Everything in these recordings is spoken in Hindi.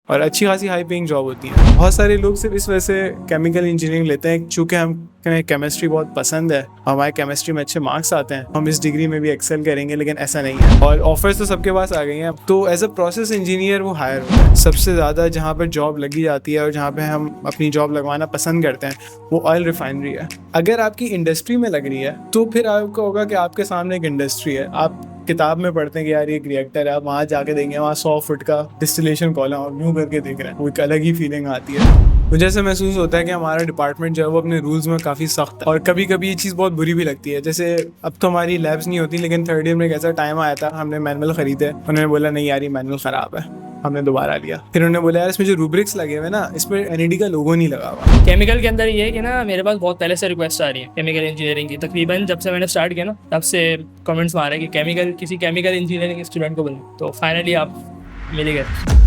और अच्छी खासी हाई पेइंग जॉब होती है। बहुत सारे लोग सिर्फ इस वजह से केमिकल इंजीनियरिंग लेते हैं चूँकि हमें केमिस्ट्री बहुत पसंद है, हमारे केमिस्ट्री में अच्छे मार्क्स आते हैं, हम इस डिग्री में भी एक्सेल करेंगे, लेकिन ऐसा नहीं है। और ऑफर्स तो सबके पास आ गई हैं, तो एज अ प्रोसेस इंजीनियर वो हायर होता है। सबसे ज़्यादा जहाँ पर जॉब लगी जाती है और जहाँ पर हम अपनी जॉब लगवाना पसंद करते हैं वो ऑयल रिफाइनरी है। अगर आपकी इंडस्ट्री में लग रही है तो फिर आपको होगा कि आपके सामने एक इंडस्ट्री है। आप किताब में पढ़ते हैं कि यार ये एक रिएक्टर है, आप वहाँ जाके देंगे, वहाँ 100 फुट का डिस्टिलेशन कॉलम और न्यू करके देख रहे हैं, वो एक अलग ही फीलिंग आती है। मुझे ऐसा महसूस होता है कि हमारा डिपार्टमेंट जो है वो अपने रूल्स में काफ़ी सख्त है और कभी कभी ये चीज़ बहुत बुरी भी लगती है। जैसे अब तो हमारी लैब्स नहीं होती, लेकिन थर्ड ईयर में एक ऐसा टाइम आया था, हमने मैनुअल खरीदे, उन्होंने बोला नहीं यार ये मैनुअल ख़राब है, हमने दोबारा लिया। फिर उन्होंने बोला यार इसमें जो रूब्रिक्स लगे हुए ना, इस पर एनईडी का लोगो नहीं लगा हुआ। केमिकल के अंदर ये है कि ना मेरे पास बहुत पहले से रिक्वेस्ट आ रही है केमिकल इंजीनियरिंग की। तकरीबन जब से मैंने स्टार्ट किया ना तब से कमेंट्स आ रहे हैं कि किसी केमिकल इंजीनियरिंग स्टूडेंट को बोलें, तो फाइनली आप मिल ही गए।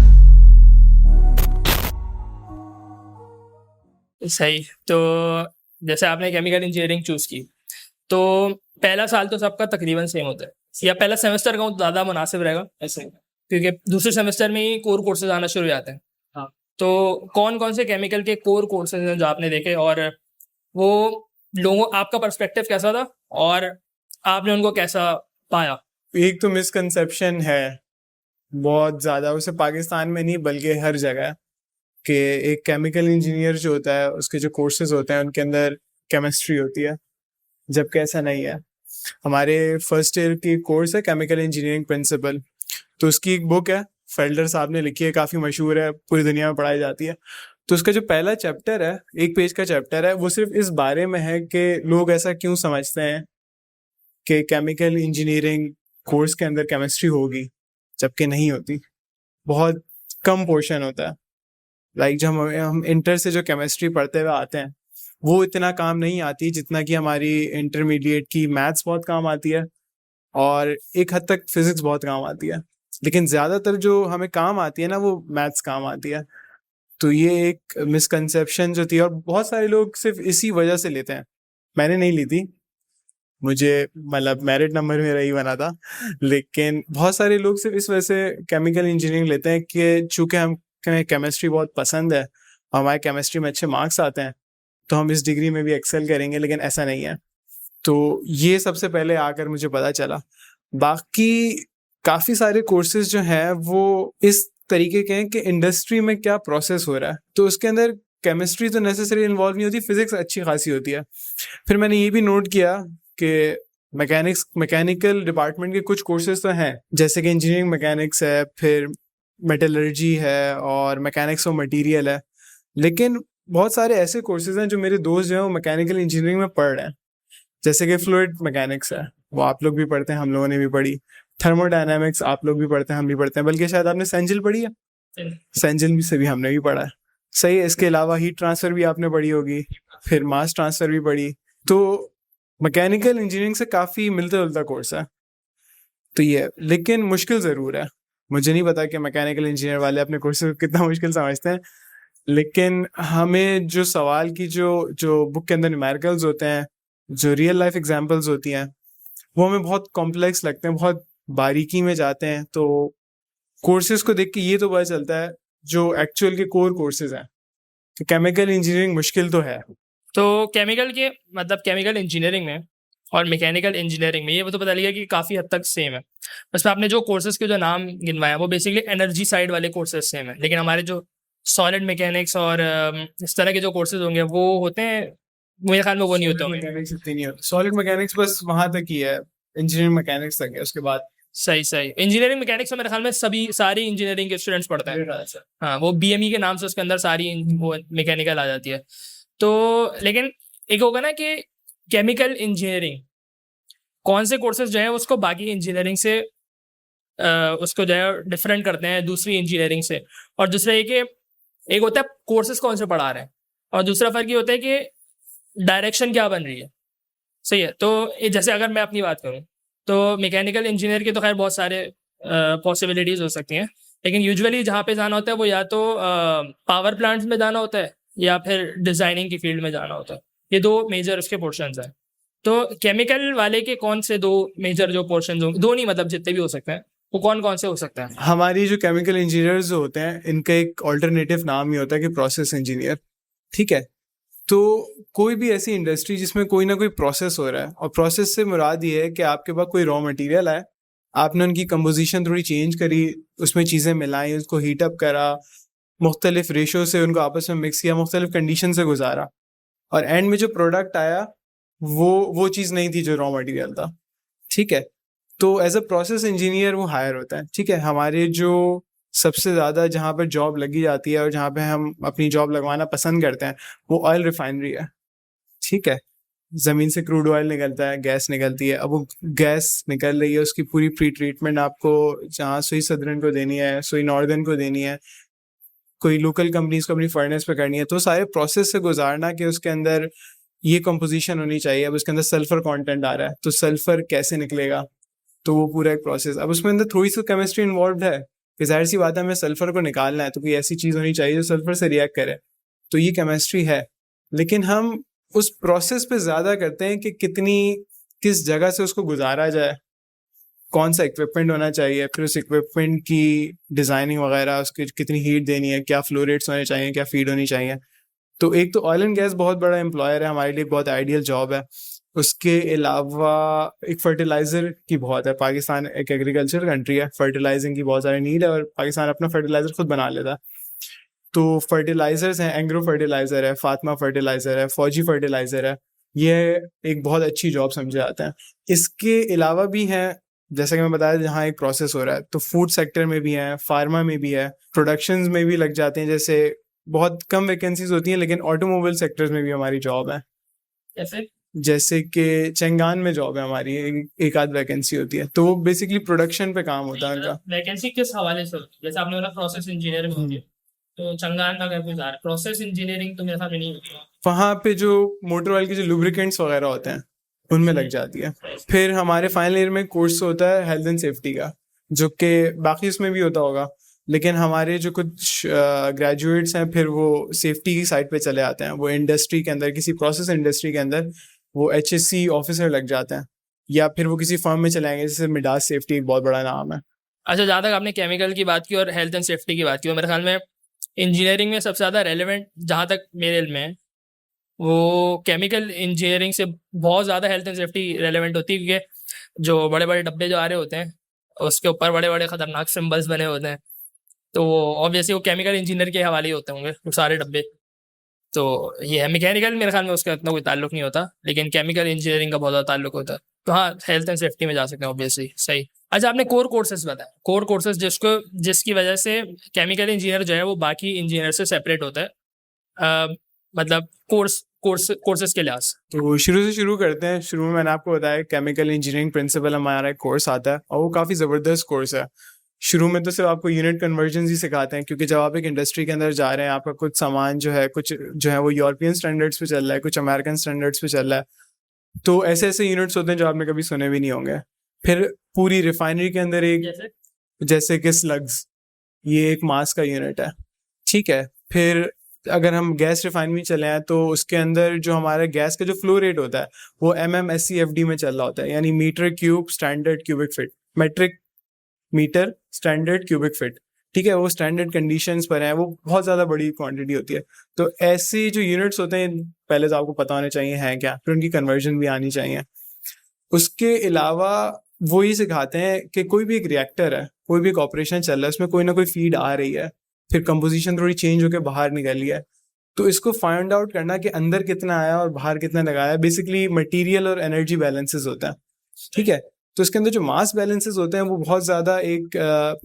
सही। तो जैसे आपने केमिकल इंजीनियरिंग चूज़ की तो पहला साल तो सबका तकरीबन सेम होता है, या पहला सेमेस्टर का ज़्यादा मुनासिब रहेगा ऐसे, क्योंकि दूसरे सेमेस्टर में ही कोर कोर्सेज आना शुरू हो जाते हैं। हाँ। तो कौन कौन से केमिकल के कोर कोर्सेज हैं जो आपने देखे, और वो लोगों आपका पर्सपेक्टिव कैसा था और आपने उनको कैसा पाया? एक तो मिसकंसेप्शन है बहुत ज़्यादा, उसे पाकिस्तान में नहीं बल्कि हर जगह, कि एक केमिकल इंजीनियर जो होता है उसके जो कोर्सेज होते हैं उनके अंदर केमिस्ट्री होती है, जबकि ऐसा नहीं है। हमारे फर्स्ट ईयर की कोर्स है केमिकल इंजीनियरिंग प्रिंसिपल, तो उसकी एक बुक है, फेल्डर साहब ने लिखी है, काफ़ी मशहूर है, पूरी दुनिया में पढ़ाई जाती है। तो उसका जो पहला चैप्टर है, 1 पेज का चैप्टर है, वो सिर्फ इस बारे में है कि लोग ऐसा क्यों समझते हैं कि केमिकल इंजीनियरिंग कोर्स के अंदर केमिस्ट्री होगी जबकि नहीं होती। बहुत कम पोर्शन होता है। लाइक जब हम इंटर से जो केमिस्ट्री पढ़ते हुए आते हैं वो इतना काम नहीं आती जितना कि हमारी इंटरमीडिएट की मैथ्स बहुत काम आती है और एक हद तक फिजिक्स बहुत काम आती है, लेकिन ज़्यादातर जो हमें काम आती है ना वो मैथ्स काम आती है। तो ये एक मिसकंसेप्शन जो थी और बहुत सारे लोग सिर्फ इसी वजह से लेते हैं। मैंने नहीं ली थी, मुझे मतलब मेरिट नंबर मेरा ही बना था, लेकिन बहुत सारे लोग सिर्फ इस वजह से केमिकल इंजीनियरिंग लेते हैं कि चूँकि हमें केमिस्ट्री बहुत पसंद है, हमारे केमिस्ट्री में अच्छे मार्क्स आते हैं, तो हम इस डिग्री में भी एक्सेल करेंगे, लेकिन ऐसा नहीं है। तो ये सबसे पहले आकर मुझे पता चला। बाकी काफ़ी सारे कोर्सेज जो हैं वो इस तरीके के हैं कि इंडस्ट्री में क्या प्रोसेस हो रहा है, तो उसके अंदर केमिस्ट्री तो नेसेसरी इन्वॉल्व नहीं होती, फिजिक्स अच्छी खासी होती है। फिर मैंने ये भी नोट किया कि मैकेनिकल डिपार्टमेंट के कुछ कोर्सेज तो हैं, जैसे कि इंजीनियरिंग मैकेनिक्स है, फिर मेटलर्जी है और मैकेनिक्स ऑफ मटेरियल है, लेकिन बहुत सारे ऐसे कोर्सेज हैं जो मेरे दोस्त जो हैं वो मैकेनिकल इंजीनियरिंग में पढ़ रहे हैं, जैसे कि फ्लूइड मैकेनिक्स है, वो आप लोग भी पढ़ते हैं, हम लोगों ने भी पढ़ी। थर्मोडायनामिक्स आप लोग भी पढ़ते हैं, हम भी पढ़ते हैं, बल्कि शायद आपने सेंजिल पढ़ी है, सेंजिल भी से भी हमने भी पढ़ा है। सही है। इसके अलावा हीट ट्रांसफ़र भी आपने पढ़ी होगी, फिर मास ट्रांसफ़र भी पढ़ी। तो मैकेनिकल इंजीनियरिंग से काफ़ी मिलता जुलता कोर्स है। तो ये लेकिन मुश्किल ज़रूर है। मुझे नहीं पता कि मैकेनिकल इंजीनियर वाले अपने कोर्स को कितना मुश्किल समझते हैं, लेकिन हमें जो सवाल की जो बुक के अंदर न्यूमेरिकल्स होते हैं, जो रियल लाइफ एग्जांपल्स होती हैं, वो हमें बहुत कॉम्प्लेक्स लगते हैं, बहुत बारीकी में जाते हैं। तो कोर्सेज को देख के ये तो पता चलता है जो एक्चुअल के कोर कोर्सेज हैं कि केमिकल इंजीनियरिंग मुश्किल तो है। तो केमिकल इंजीनियरिंग में और मैकेनिकल इंजीनियरिंग में ये वो तो पता लगा कि काफ़ी हद तक सेम है। बस आपने जो कोर्सेज के जो नाम गिनवाया वो बेसिकली एनर्जी साइड वाले कोर्सेज सेम है, लेकिन हमारे जो सॉलिड मैकेनिक्स और इस तरह के जो कोर्सेज होंगे वो होते हैं, मेरे ख्याल में वो नहीं होते होंगे। सॉलिड मैकेनिक्स बस वहाँ तक ही है, इंजीनियरिंग मैकेनिक्स तक है, उसके बाद सही। इंजीनियरिंग मैकेनिक्स में मेरे ख्याल में सारी इंजीनियरिंग के स्टूडेंट्स पढ़ते हैं। हाँ, वो बीएमई के नाम से उसके अंदर सारी वो मैकेनिकल आ जाती है। तो लेकिन एक होगा ना कि केमिकल इंजीनियरिंग कौन से कोर्सेज जो है उसको बाकी इंजीनियरिंग से उसको जो है डिफरेंट करते हैं दूसरी इंजीनियरिंग से। और दूसरा ये कि एक होता है कोर्सेज कौन से पढ़ा रहे हैं, और दूसरा फर्क ये होता है कि डायरेक्शन क्या बन रही है। सही है। तो जैसे अगर मैं अपनी बात करूँ तो मैकेनिकल इंजीनियर के तो खैर बहुत सारे पॉसिबिलिटीज़ हो सकती हैं, लेकिन यूजुअली जहाँ पे जाना होता है वो या तो पावर प्लांट्स में जाना होता है या फिर डिज़ाइनिंग की फील्ड में जाना होता है। ये 2 मेजर उसके पोर्शंस हैं। तो केमिकल वाले के कौन से 2 मेजर जो पोर्शंस होंगे, 2 नहीं मतलब जितने भी हो सकते हैं, वो कौन कौन से हो सकते हैं? हमारी जो केमिकल इंजीनियर्स होते हैं इनका एक ऑल्टरनेटिव नाम ही होता है कि प्रोसेस इंजीनियर, ठीक है। तो कोई भी ऐसी इंडस्ट्री जिसमें कोई ना कोई प्रोसेस हो रहा है, और प्रोसेस से मुराद ये है कि आपके पास कोई रॉ मटेरियल है, आपने उनकी कंपोजिशन थोड़ी चेंज करी, उसमें चीज़ें मिलाई, उसको हीट अप करा, मुख्तलिफ रेशो से उनको आपस में मिक्स किया, मुख्तलिफ कंडीशन से गुजारा, और एंड में जो प्रोडक्ट आया वो चीज़ नहीं थी जो रॉ मटेरियल था, ठीक है। तो एज अ प्रोसेस इंजीनियर वो हायर होता है, ठीक है। हमारे जो सबसे ज़्यादा जहाँ पर जॉब लगी जाती है और जहाँ पे हम अपनी जॉब लगवाना पसंद करते हैं वो ऑयल रिफाइनरी है, ठीक है। ज़मीन से क्रूड ऑयल निकलता है, गैस निकलती है, अब वो गैस निकल रही है, उसकी पूरी प्री ट्रीटमेंट आपको जहाँ सुई सदरन को देनी है, सुई नॉर्दर्न को देनी है, कोई लोकल कंपनीज को अपनी फर्नेस पे करनी है, तो सारे प्रोसेस से गुजारना कि उसके अंदर ये कंपोजिशन होनी चाहिए। अब उसके अंदर सल्फर कंटेंट आ रहा है तो सल्फर कैसे निकलेगा, तो वो पूरा एक प्रोसेस। अब उसमें अंदर थोड़ी सी केमिस्ट्री इन्वॉल्व है कि जाहिर सी बात है हमें सल्फर को निकालना है, तो कोई ऐसी चीज़ होनी चाहिए जो सल्फर से रिएक्ट करे, तो ये केमिस्ट्री है। लेकिन हम उस प्रोसेस पे ज़्यादा करते हैं कि किस जगह से उसको गुजारा जाए, कौन सा इक्विपमेंट होना चाहिए, फिर उस इक्विपमेंट की डिज़ाइनिंग वगैरह, उसकी कितनी हीट देनी है, क्या फ्लो रेट्स होने चाहिए, क्या फीड होनी चाहिए। तो एक तो ऑयल एंड गैस बहुत बड़ा एम्प्लॉयर है हमारे लिए, बहुत आइडियल जॉब है। उसके अलावा एक फर्टिलाइज़र की बहुत है, पाकिस्तान एक एग्रीकल्चर कंट्री है, फर्टिलाइजिंग की बहुत सारी नीड है और पाकिस्तान अपना फर्टिलाइज़र खुद बना लेता है। तो फर्टिलाइज़र्स हैं, एंग्रो फर्टिलाइज़र है, फातिमा फर्टिलाइज़र है, फौजी फर्टिलाइज़र है, ये एक बहुत अच्छी जॉब समझे जाते हैं। इसके अलावा भी हैं, जैसा कि मैं बताया जहाँ एक प्रोसेस हो रहा है, तो फूड सेक्टर में भी है, फार्मा में भी है, प्रोडक्शंस में भी लग जाते हैं। जैसे बहुत कम वैकेंसीज होती हैं लेकिन ऑटोमोबाइल सेक्टर्स में भी हमारी जॉब है, जैसे कि चंगान में जॉब है हमारी, एक आध वैकेंसी होती है, तो वो बेसिकली प्रोडक्शन पे काम होता है उनका। वैकेंसी किस हवाले से होती है? जैसे आपने बोला प्रोसेस इंजीनियर में होती है, तो चंगान का क्या कुछ आ रहा है? प्रोसेस इंजीनियरिंग तो मेरे साथ नहीं होती है। वहाँ पे जो मोटर ऑयल के जो लुब्रिकेंट्स वगैरह होते हैं उनमें लग जाती है। फिर हमारे फाइनल ईयर में कोर्स होता है हेल्थ एंड सेफ्टी का, जो कि बाकी उसमें भी होता होगा, लेकिन हमारे जो कुछ ग्रेजुएट्स हैं फिर वो सेफ्टी की साइड पे चले आते हैं, वो इंडस्ट्री के अंदर, किसी प्रोसेस इंडस्ट्री के अंदर वो HSC ऑफिसर लग जाते हैं, या फिर वो किसी फर्म में चले आएंगे, जैसे मिडास सेफ्टी एक बहुत बड़ा नाम है। अच्छा, जहाँ तक आपने केमिकल की बात की और हेल्थ एंड सेफ्टी की बात की, मेरे ख्याल में इंजीनियरिंग में सबसे ज़्यादा रेलेवेंट, जहाँ तक मेरे इल्म में है, वो केमिकल इंजीनियरिंग से बहुत ज़्यादा हेल्थ एंड सेफ्टी रेलेवेंट होती है, क्योंकि जो बड़े बड़े डब्बे जो आ रहे होते हैं उसके ऊपर बड़े बड़े ख़तरनाक सिम्बल्स बने होते हैं, तो ऑब्वियसली वो केमिकल इंजीनियर के हवाले ही होते होंगे वो सारे डब्बे। तो ये है, मैकेनिकल मेरे ख्याल में उसका इतना कोई ताल्लुक नहीं होता, लेकिन केमिकल इंजीनियरिंग का बहुत ज़्यादा ताल्लुक होता है। तो हाँ, हेल्थ एंड सेफ्टी में जा सकते हैं ऑब्वियसली, सही। अच्छा, आपने कोर कोर्सेज बताया, कोर कोर्सेज जिसकी वजह से केमिकल इंजीनियर जो है वो बाकी इंजीनियर से सेपरेट होता है, मतलब कोर्सेज के लिहाज। तो शुरू से शुरू करते हैं। शुरू में मैंने आपको बताया केमिकल इंजीनियरिंग प्रिंसिपल हमारा एक कोर्स आता है और वो काफ़ी ज़बरदस्त कोर्स है। शुरू में तो सिर्फ आपको यूनिट कन्वर्जन ही सिखाते हैं, क्योंकि जब आप एक इंडस्ट्री के अंदर जा रहे हैं, आपका कुछ सामान कुछ जो है वो यूरोपियन स्टैंडर्ड्स पे चल रहा है, कुछ अमेरिकन स्टैंडर्ड्स पे चल रहा है, तो ऐसे ऐसे यूनिट्स होते हैं जो आपने कभी सुने भी नहीं होंगे। फिर पूरी रिफाइनरी के अंदर एक, जैसे कि स्लग्स, ये एक मास का यूनिट है, ठीक है। फिर अगर हम गैस रिफाइनरी चले हैं तो उसके अंदर जो हमारा गैस का जो फ्लो रेट होता है वो MMSCFD में चल रहा होता है, यानी metre cube standard cubic feet, metric metre standard cubic feet, ठीक है। वो स्टैंडर्ड कंडीशंस पर है, वो बहुत ज़्यादा बड़ी क्वांटिटी होती है। तो ऐसे जो यूनिट्स होते हैं पहले तो आपको पता होने चाहिए हैं क्या, फिर उनकी कन्वर्जन भी आनी चाहिए। उसके अलावा वो ये सिखाते हैं कि कोई भी एक रिएक्टर है, कोई भी एक ऑपरेशन चल रहा है, उसमें कोई ना कोई फीड आ रही है, फिर कंपोजिशन थोड़ी चेंज होकर बाहर निकली है, तो इसको फाइंड आउट करना कि अंदर कितना आया और बाहर कितना लगाया, बेसिकली मटेरियल और एनर्जी बैलेंसेस होता है, ठीक है। तो इसके अंदर जो मास बैलेंसेस होते हैं वो बहुत ज़्यादा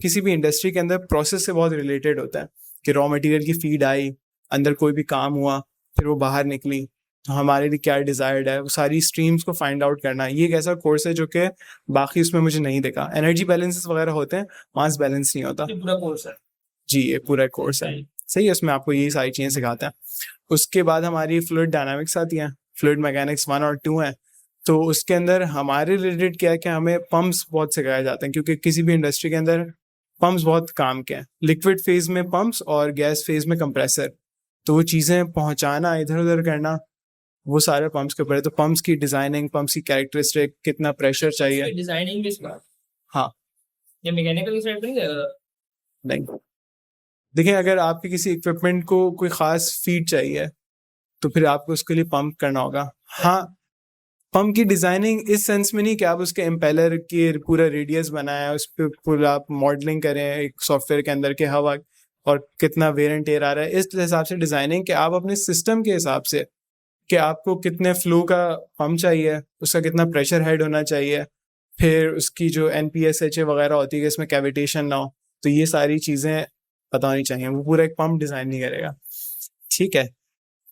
किसी भी इंडस्ट्री के अंदर प्रोसेस से बहुत रिलेटेड होता है, कि रॉ मटेरियल की फीड आई, अंदर कोई भी काम हुआ, फिर वो बाहर निकली, तो हमारे लिए क्या डिज़ायर्ड है, वो सारी स्ट्रीम्स को फाइंड आउट करना। ये एक ऐसा कोर्स है जो कि बाकी उसमें मुझे नहीं देखा। एनर्जी बैलेंसेस वगैरह होते हैं, मास बैलेंस नहीं होता। पूरा कोर्स है जी, ये पूरा कोर्स है, सही है। उसमें आपको यही सारी चीज़ें सिखाते हैं। उसके बाद हमारी फ्लूइड डायनामिक्स आती हैं, फ्लूइड मैकेनिक्स 1 और 2 है। तो उसके अंदर हमारे रिलेटेड क्या है कि हमें पंप्स बहुत सिखाए जाते हैं, क्योंकि किसी भी इंडस्ट्री के अंदर पंप्स बहुत काम के हैं। लिक्विड फेज में पंप्स और गैस फेज में कंप्रेसर, तो वो चीज़ें पहुंचाना, इधर उधर करना, वो सारे पंप्स के ऊपर है। तो पंप्स की डिजाइनिंग, पंप्स की कैरेक्टरिस्टिक, कितना प्रेशर चाहिए, डिजाइनिंग भी हाँ, ये मैकेनिकल की साइड नहीं जाएगा? नहीं, देखिए अगर आपके किसी इक्विपमेंट को कोई खास फीड चाहिए तो फिर आपको उसके लिए पंप करना होगा। हाँ, पंप की डिजाइनिंग इस सेंस में नहीं कि आप उसके इम्पेलर की पूरा रेडियस बनाए, उस पर पूरा आप मॉडलिंग करें एक सॉफ्टवेयर के अंदर के हवा और कितना वेयर एंड टेयर आ रहा है, इस हिसाब से डिजाइनिंग कि आप अपने सिस्टम के हिसाब से कि आपको कितने फ्लो का पंप चाहिए, उसका कितना प्रेशर हेड होना चाहिए, फिर उसकी जो NPSHA वगैरह होती है कि इसमें कैविटेशन ना हो, तो ये सारी चीज़ें पता होनी चाहिए। वो पूरा एक पंप डिज़ाइन नहीं करेगा, ठीक है।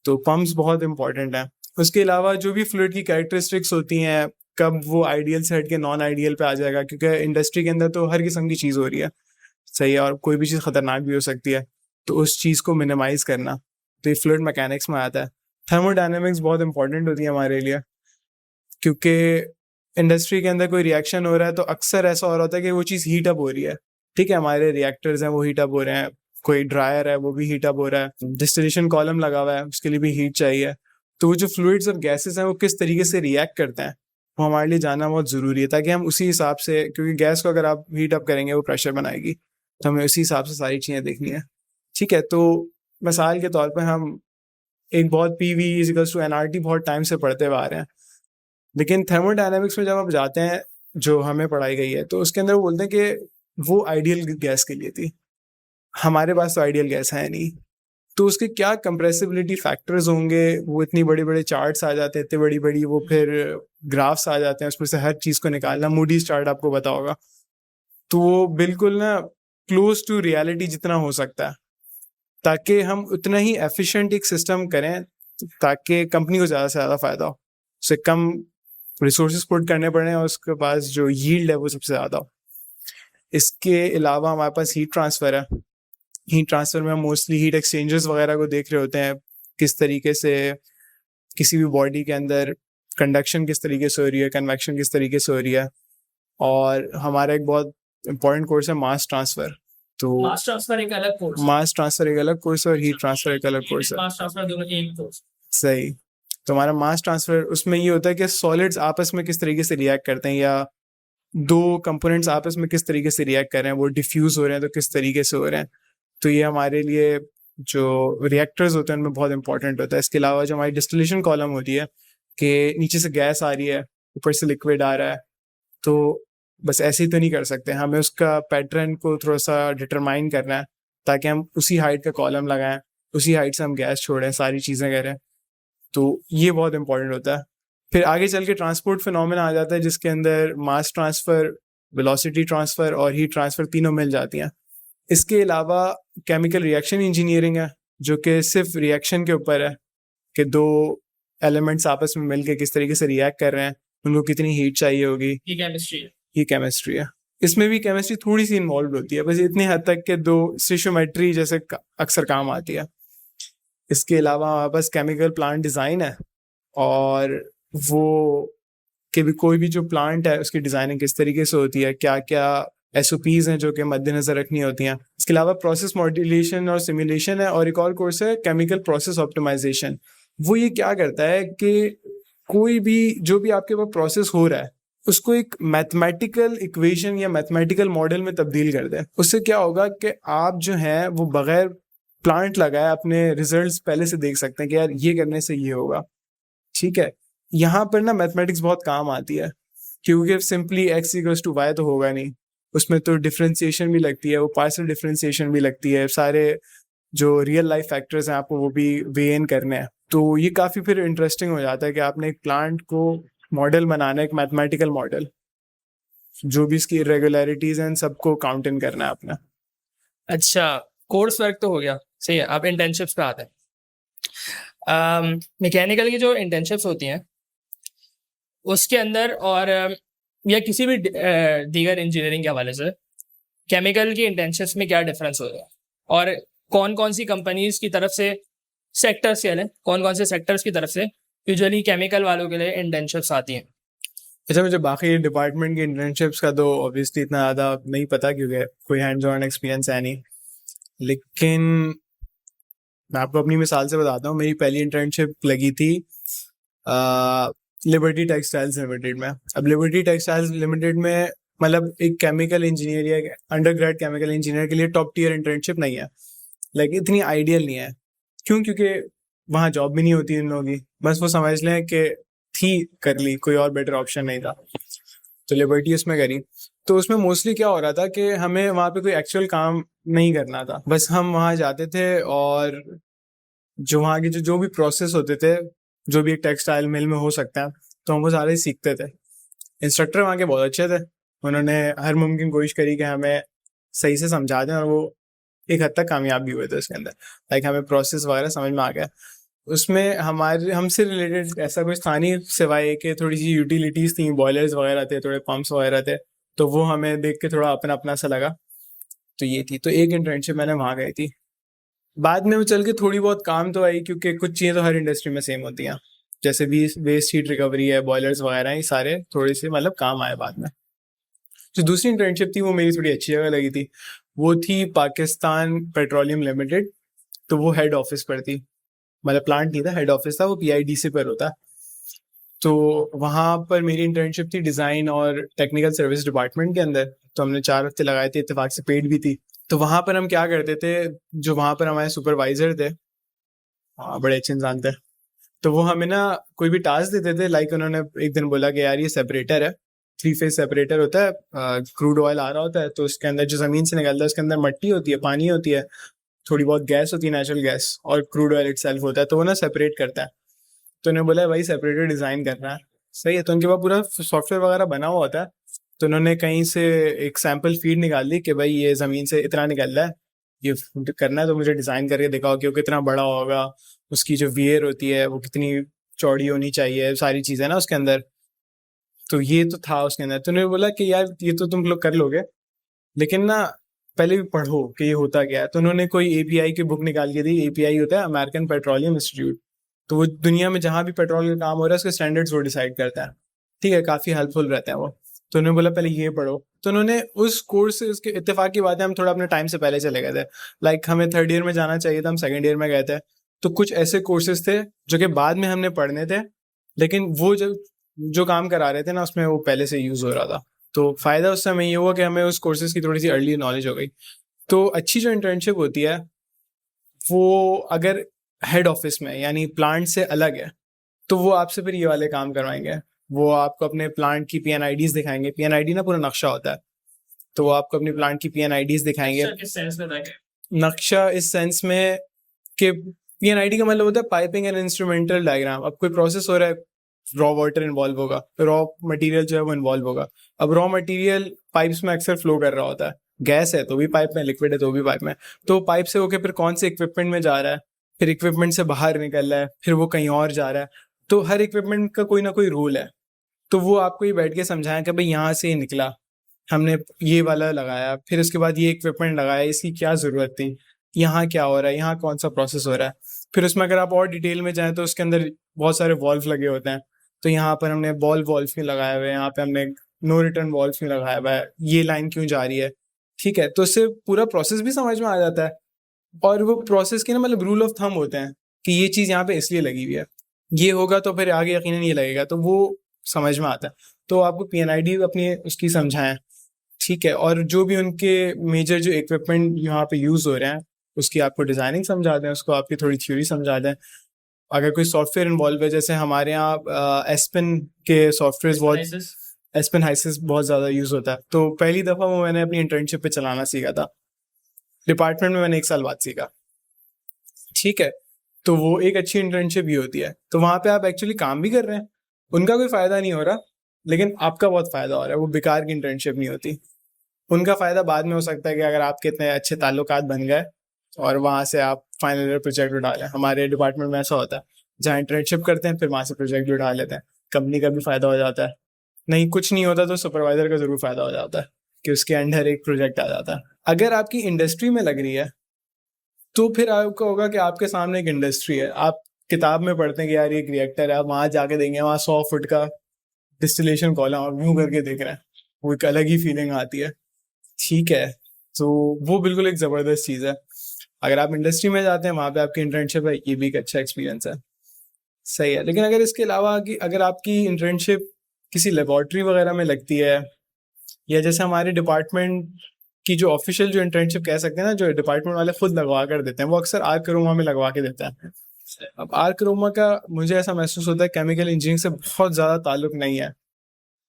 तो पंप्स बहुत इंपॉर्टेंट है। उसके अलावा जो भी फ्लूइड की कैरेक्टरिस्टिक्स होती हैं, कब वो आइडियल से हट के नॉन आइडियल पे आ जाएगा, क्योंकि इंडस्ट्री के अंदर तो हर किस्म की चीज़ हो रही है, सही है, और कोई भी चीज़ खतरनाक भी हो सकती है, तो उस चीज़ को मिनिमाइज करना, तो ये फ्लूइड मैकेनिक्स में आता है। थर्मोडायनेमिक्स बहुत इंपॉर्टेंट होती है हमारे लिए, क्योंकि इंडस्ट्री के अंदर कोई रिएक्शन हो रहा है तो अक्सर ऐसा हो रहा होता है कि वो चीज़ हीट अप हो रही है, ठीक है, हमारे रिएक्टर्स हैं वो हीट अप हो रहे हैं, कोई ड्रायर है वो भी हीट अप हो रहा है, डिस्टिलेशन कॉलम लगा हुआ है उसके लिए भी हीट चाहिए। तो वो जो फ्लूइड्स और गैसेस हैं वो किस तरीके से रिएक्ट करते हैं वो हमारे लिए जानना बहुत ज़रूरी है, ताकि हम उसी हिसाब से, क्योंकि गैस को अगर आप हीट अप करेंगे वो प्रेशर बनाएगी, तो हमें उसी हिसाब से सारी चीज़ें देखनी है, ठीक है। तो मिसाल के तौर पर हम एक बहुत PV = NRT बहुत टाइम से पढ़ते हुए आ रहे हैं, लेकिन थर्मोडायनेमिक्स में जब आप जाते हैं, जो हमें पढ़ाई गई है, तो उसके अंदर वो बोलते हैं कि वो आइडियल गैस के लिए थी, हमारे पास तो आइडियल गैस है नहीं, तो उसके क्या कंप्रेसिबिलिटी फैक्टर्स होंगे, वो इतनी बड़ी बड़े चार्ट्स आ जाते हैं, इतनी बड़ी बड़ी वो फिर ग्राफ्स आ जाते हैं, उसमें से हर चीज़ को निकालना, मूडीज चार्ट आपको पता होगा, तो वो बिल्कुल ना क्लोज टू रियलिटी जितना हो सकता है, ताकि हम उतना ही एफिशिएंट एक सिस्टम करें ताकि कंपनी को ज़्यादा से ज़्यादा फ़ायदा हो, उससे कम रिसोर्सेज पुट करने पड़े और उसके पास जो यील्ड है वो सबसे ज़्यादा हो। इसके अलावा हमारे पास हीट ट्रांसफ़र है। हीट ट्रांसफ़र में हम मोस्टली हीट एक्सचेंजर्स वगैरह को देख रहे होते हैं, किस तरीके से किसी भी बॉडी के अंदर कंडक्शन किस तरीके से हो रही है, कन्वेक्शन किस तरीके से हो रही है, और हमारा एक बहुत इंपॉर्टेंट कोर्स है मास ट्रांसफ़र। तो मास ट्रांसफर एक अलग कोर्स, मास ट्रांसफ़र एक अलग कोर्स है और हीट ट्रांसफ़र एक अलग कोर्स है, मास ट्रांसफर दोनों एक कोर्स। सही। तो हमारा मास ट्रांसफ़र उसमें ये होता है कि सॉलिड्स आपस में किस तरीके से रिएक्ट करते हैं, या दो कंपोनेंट्स आपस में किस तरीके से रिएक्ट कर रहे हैं, वो डिफ्यूज़ हो रहे हैं तो किस तरीके से हो रहे हैं, तो ये हमारे लिए जो रिएक्टर्स होते हैं उनमें बहुत इंपॉर्टेंट होता है। इसके अलावा जो हमारी डिस्टिलेशन कॉलम होती है कि नीचे से गैस आ रही है, ऊपर से लिक्विड आ रहा है, तो बस ऐसे ही तो नहीं कर सकते, हमें उसका पैटर्न को थोड़ा सा डिटरमाइन करना है ताकि हम उसी हाइट का कॉलम लगाएं, उसी हाइट से हम गैस छोड़ें, सारी चीज़ें करें, तो ये बहुत इंपॉर्टेंट होता है। फिर आगे चल के ट्रांसपोर्ट फिनोमेना आ जाता है जिसके अंदर मास ट्रांसफ़र, वेलोसिटी ट्रांसफ़र और हीट ट्रांसफ़र तीनों मिल जाती हैं। इसके अलावा केमिकल रिएक्शन इंजीनियरिंग है, जो कि सिर्फ रिएक्शन के ऊपर है कि दो एलिमेंट्स आपस में मिलकर किस तरीके से रिएक्ट कर रहे हैं, उनको कितनी हीट चाहिए होगी, ये केमिस्ट्री है। ये केमिस्ट्री है। इसमें भी केमिस्ट्री थोड़ी सी इन्वॉल्व होती है, बस इतनी हद तक कि दो स्टिशियोमेट्री जैसे अक्सर काम आती है। इसके अलावा हमारे पास केमिकल प्लांट डिज़ाइन है, और वो कि भी कोई भी जो प्लांट है उसकी डिज़ाइनिंग किस तरीके से होती है, क्या क्या SOPs हैं जो कि मद्देनज़र रखनी होती हैं। इसके अलावा प्रोसेस मॉड्यूलेशन और सिमुलेशन है, और एक और कोर्स है केमिकल प्रोसेस ऑप्टिमाइजेशन। वो ये क्या करता है कि कोई भी जो भी आपके पास प्रोसेस हो रहा है उसको एक मैथमेटिकल इक्वेशन या मैथमेटिकल मॉडल में तब्दील कर दें। उससे क्या होगा कि आप जो हैं वो बगैर प्लांट लगाए अपने रिजल्ट्स पहले से देख सकते हैं कि यार ये करने से ये होगा, ठीक है। यहाँ पर ना मैथमेटिक्स बहुत काम आती है, क्योंकि सिंपली x=y तो होगा नहीं, उसमें तो डिफरेंशिएशन भी लगती है, वो पार्शियल डिफरेंशिएशन भी लगती है, सारे जो रियल लाइफ फैक्टर्स हैं आपको वो भी वे इन करने हैं, तो ये काफ़ी फिर इंटरेस्टिंग हो जाता है कि आपने एक प्लांट को मॉडल बनाना है, एक मैथमेटिकल मॉडल, जो भी इसकी इरेगुलरिटीज हैं सबको काउंट इन करना है आपने। अच्छा, कोर्स वर्क तो हो गया, सही है। अब इंटर्नशिप्स पे आते हैं। मैकेनिकल की जो इंटर्नशिप्स होती हैं उसके अंदर, और या किसी भी दीगर इंजीनियरिंग के हवाले से केमिकल की इंटर्नशिप्स में क्या डिफरेंस होगा, और कौन कौन सी कंपनीज की तरफ से, सेक्टर्स के लिए कौन कौन से सेक्टर्स की तरफ से यूजुअली केमिकल वालों के लिए इंटर्नशिप्स आती हैं। अच्छा, मुझे बाकी डिपार्टमेंट की इंटर्नशिप्स का तो ऑब्वियसली इतना ज़्यादा नहीं पता क्योंकि कोई हैंड्स ऑन एक्सपीरियंस है नहीं, लेकिन मैं आपको अपनी मिसाल से बताता हूँ। मेरी पहली इंटर्नशिप लगी थी लिबर्टी टेक्सटाइल्स लिमिटेड में। अब लिबर्टी टेक्सटाइल्स लिमिटेड में मतलब एक केमिकल इंजीनियर या अंडर ग्रेड केमिकल इंजीनियर के लिए टॉप टियर इंटर्नशिप नहीं है, लाइक इतनी आइडियल नहीं है। क्यों? क्योंकि वहाँ जॉब भी नहीं होती इन लोगों की, बस वो समझ लें कि थी कर ली, कोई और बेटर ऑप्शन नहीं था, तो लिबर्टी उसमें करी। तो उसमें मोस्टली क्या हो रहा था कि हमें वहाँ पे कोई एक्चुअल काम नहीं करना था, बस हम वहाँ जाते थे और जो वहाँ के जो भी प्रोसेस होते थे, जो भी एक टेक्सटाइल मिल में हो सकता है, तो हम वो सारे सीखते थे। इंस्ट्रक्टर वहाँ के बहुत अच्छे थे, उन्होंने हर मुमकिन कोशिश करी कि हमें सही से समझा दें, और वो एक हद तक कामयाब भी हुए थे उसके अंदर। लाइक हमें प्रोसेस वगैरह समझ में आ गया। उसमें हमारे हमसे रिलेटेड ऐसा कुछ था नहीं, सिवाय कि थोड़ी सी यूटिलिटीज़ थी, बॉयलर्स वगैरह थे, थोड़े पंप्स वगैरह थे, तो वो हमें देख के थोड़ा अपना अपना सा लगा। तो ये थी, तो एक इंटर्नशिप मैंने वहाँ गई थी। बाद में वो चल के थोड़ी बहुत काम तो आई, क्योंकि कुछ चीज़ें तो हर इंडस्ट्री में सेम होती हैं, जैसे भी वेस्ट हीट रिकवरी है, बॉयलर्स वगैरह, ये सारे थोड़े से मतलब काम आए बाद में। जो दूसरी इंटर्नशिप थी वो मेरी थोड़ी अच्छी जगह लगी थी, वो थी पाकिस्तान पेट्रोलियम लिमिटेड। तो वो हेड ऑफिस पर थी, मतलब प्लांट नहीं था, हेड ऑफिस था, वो PIDC पर होता। तो वहाँ पर मेरी इंटर्नशिप थी डिज़ाइन और टेक्निकल सर्विस डिपार्टमेंट के अंदर। तो हमने 4 हफ्ते लगाए थे, इत्तेफाक से पेड भी थी। तो वहाँ पर हम क्या करते थे, जो वहाँ पर हमारे सुपरवाइजर थे, हाँ बड़े अच्छे इंसान थे, तो वो हमें ना कोई भी टास्क देते थे। लाइक उन्होंने एक दिन बोला कि यार ये सेपरेटर है, 3 फेज सेपरेटर होता है, क्रूड ऑयल आ रहा होता है, तो उसके अंदर जो ज़मीन से निकलता है उसके अंदर मट्टी होती है, पानी होती है, थोड़ी बहुत गैस होती है, नेचुरल गैस, और क्रूड ऑयल इटसेल्फ होता है, तो वो ना सेपरेट करता है। तो उन्होंने बोला भाई सेपरेटर डिज़ाइन करना है। सही है, तो उनके पास पूरा सॉफ्टवेयर वगैरह बना हुआ होता है। तो उन्होंने कहीं से एक सैम्पल फीड निकाल ली कि भाई ये ज़मीन से इतना निकल रहा है, ये करना है, तो मुझे डिज़ाइन करके दिखाओ कि वो कितना बड़ा होगा, उसकी जो वियर होती है वो कितनी चौड़ी होनी चाहिए, सारी चीज़ें ना उसके अंदर। तो ये तो था उसके अंदर। तो उन्होंने बोला कि यार ये तो तुम लोग कर लोगे, लेकिन ना पहले भी पढ़ो कि ये होता क्या है। तो उन्होंने कोई API की बुक निकाल के दी। API होता है अमेरिकन पेट्रोलियम इंस्टीट्यूट। तो वो दुनिया में जहाँ भी पेट्रोल का काम हो रहा है उसके स्टैंडर्ड्स वो डिसाइड करता है। ठीक है, काफ़ी हेल्पफुल रहते हैं वो। तो उन्होंने बोला पहले ये पढ़ो। तो उन्होंने उस कोर्स से, उसके इत्तेफाक की बात है, हम थोड़ा अपने टाइम से पहले चले गए थे। लाइक हमें 3rd ईयर में जाना चाहिए था, हम 2nd ईयर में गए थे। तो कुछ ऐसे कोर्सेज थे जो कि बाद में हमने पढ़ने थे, लेकिन वो जो काम करा रहे थे ना उसमें वो पहले से यूज़ हो रहा था। तो फ़ायदा उस समय ये हुआ कि हमें उस कोर्सेज की थोड़ी सी अर्ली नॉलेज हो गई। तो अच्छी जो इंटर्नशिप होती है वो अगर हेड ऑफिस में यानी प्लांट से अलग है, तो वो आपसे फिर ये वाले काम करवाएंगे। वो आपको अपने प्लांट की PNIDs दिखाएंगे। PNID ना पूरा नक्शा होता है, तो वो आपको अपनी प्लांट की PNIDs दिखाएंगे। किस सेंस में था? नक्शा इस सेंस में कि PNID का मतलब होता है पाइपिंग एंड इंस्ट्रूमेंटल डायग्राम। अब कोई प्रोसेस हो रहा है, रॉ वाटर इन्वॉल्व होगा, रॉ मटेरियल जो है वो इन्वॉल्व होगा। अब रॉ मटेरियल पाइप्स में अक्सर फ्लो कर रहा होता है, गैस है तो भी पाइप में, लिक्विड है तो भी पाइप में। तो पाइप से होके फिर कौन से इक्विपमेंट में जा रहा है, फिर इक्विपमेंट से बाहर निकल रहा है, फिर वो कहीं और जा रहा है। तो हर इक्विपमेंट का कोई ना कोई रूल है। तो वो आपको ही बैठ के समझाया कि भाई यहाँ से निकला, हमने ये वाला लगाया, फिर उसके बाद ये इक्विपमेंट लगाया, इसकी क्या ज़रूरत थी, यहाँ क्या हो रहा है, यहाँ कौन सा प्रोसेस हो रहा है। फिर उसमें अगर आप और डिटेल में जाएँ तो उसके अंदर बहुत सारे वॉल्व लगे होते हैं। तो यहाँ पर हमने बॉल वॉल्व क्यों लगाया हुआ है, यहाँ पे हमने नो रिटर्न वॉल्व क्यों लगाया हुआ है, ये लाइन क्यों जा रही है। ठीक है, तो इससे पूरा प्रोसेस भी समझ में आ जाता है। और वो प्रोसेस के ना मतलब रूल ऑफ थंब होते हैं कि ये चीज़ यहाँ पे इसलिए लगी हुई है, ये होगा तो फिर आगे यकीनन ये लगेगा, तो वो समझ में आता है। तो आपको PNID अपनी उसकी समझाएं। ठीक है, और जो भी उनके मेजर जो इक्विपमेंट यहाँ पे यूज़ हो रहे हैं उसकी आपको डिज़ाइनिंग समझा दें, उसको आपकी थोड़ी थ्योरी समझा दें। अगर कोई सॉफ्टवेयर इन्वॉल्व है, जैसे हमारे यहाँ एस्पेन के सॉफ्टवेयर बहुत, एस्पेन हाइसिस बहुत ज़्यादा यूज़ होता है। तो पहली दफ़ा वो मैंने अपनी इंटर्नशिप पे चलाना सीखा था। डिपार्टमेंट में मैंने 1 साल बाद सीखा। ठीक है, तो वो एक अच्छी इंटर्नशिप भी होती है। तो वहाँ पे आप एक्चुअली काम भी कर रहे हैं, उनका कोई फ़ायदा नहीं हो रहा, लेकिन आपका बहुत फ़ायदा हो रहा है। वो बेकार की इंटर्नशिप नहीं होती। उनका फ़ायदा बाद में हो सकता है कि अगर आपके इतने अच्छे ताल्लुकात बन गए और वहाँ से आप फाइनल ईयर प्रोजेक्ट उठा लें। हमारे डिपार्टमेंट में ऐसा होता है, जहाँ इंटर्नशिप करते हैं फिर वहाँ से प्रोजेक्ट भी उठा लेते हैं, कंपनी का भी फ़ायदा हो जाता है। नहीं कुछ नहीं होता तो सुपरवाइजर का ज़रूर फ़ायदा हो जाता है कि उसके अंडर एक प्रोजेक्ट आ जाता है। अगर आपकी इंडस्ट्री में लग रही है तो फिर आपका होगा कि आपके सामने एक इंडस्ट्री है। आप किताब में पढ़ते हैं कि यार ये एक रिएक्टर है, आप वहाँ जाके देंगे, वहाँ 100 फुट का डिस्टिलेशन कॉलम आप यूँ करके देख रहे हैं, वो एक अलग ही फीलिंग आती है। ठीक है, तो वो बिल्कुल एक ज़बरदस्त चीज़ है। अगर आप इंडस्ट्री में जाते हैं वहाँ पे आपकी इंटर्नशिप है, ये भी एक अच्छा एक्सपीरियंस है। सही है, लेकिन अगर इसके अलावा कि अगर आपकी इंटर्नशिप किसी लेबॉर्ट्री वगैरह में लगती है या जैसे हमारे डिपार्टमेंट की जो ऑफिशियल जो इंटर्नशिप कह सकते हैं ना, जो डिपार्टमेंट वाले खुद लगवा कर देते हैं, वो अक्सर आर करोमा में लगवा के देता है। अब आर करोमा का मुझे ऐसा महसूस होता है केमिकल इंजीनियरिंग से बहुत ज़्यादा ताल्लुक नहीं है,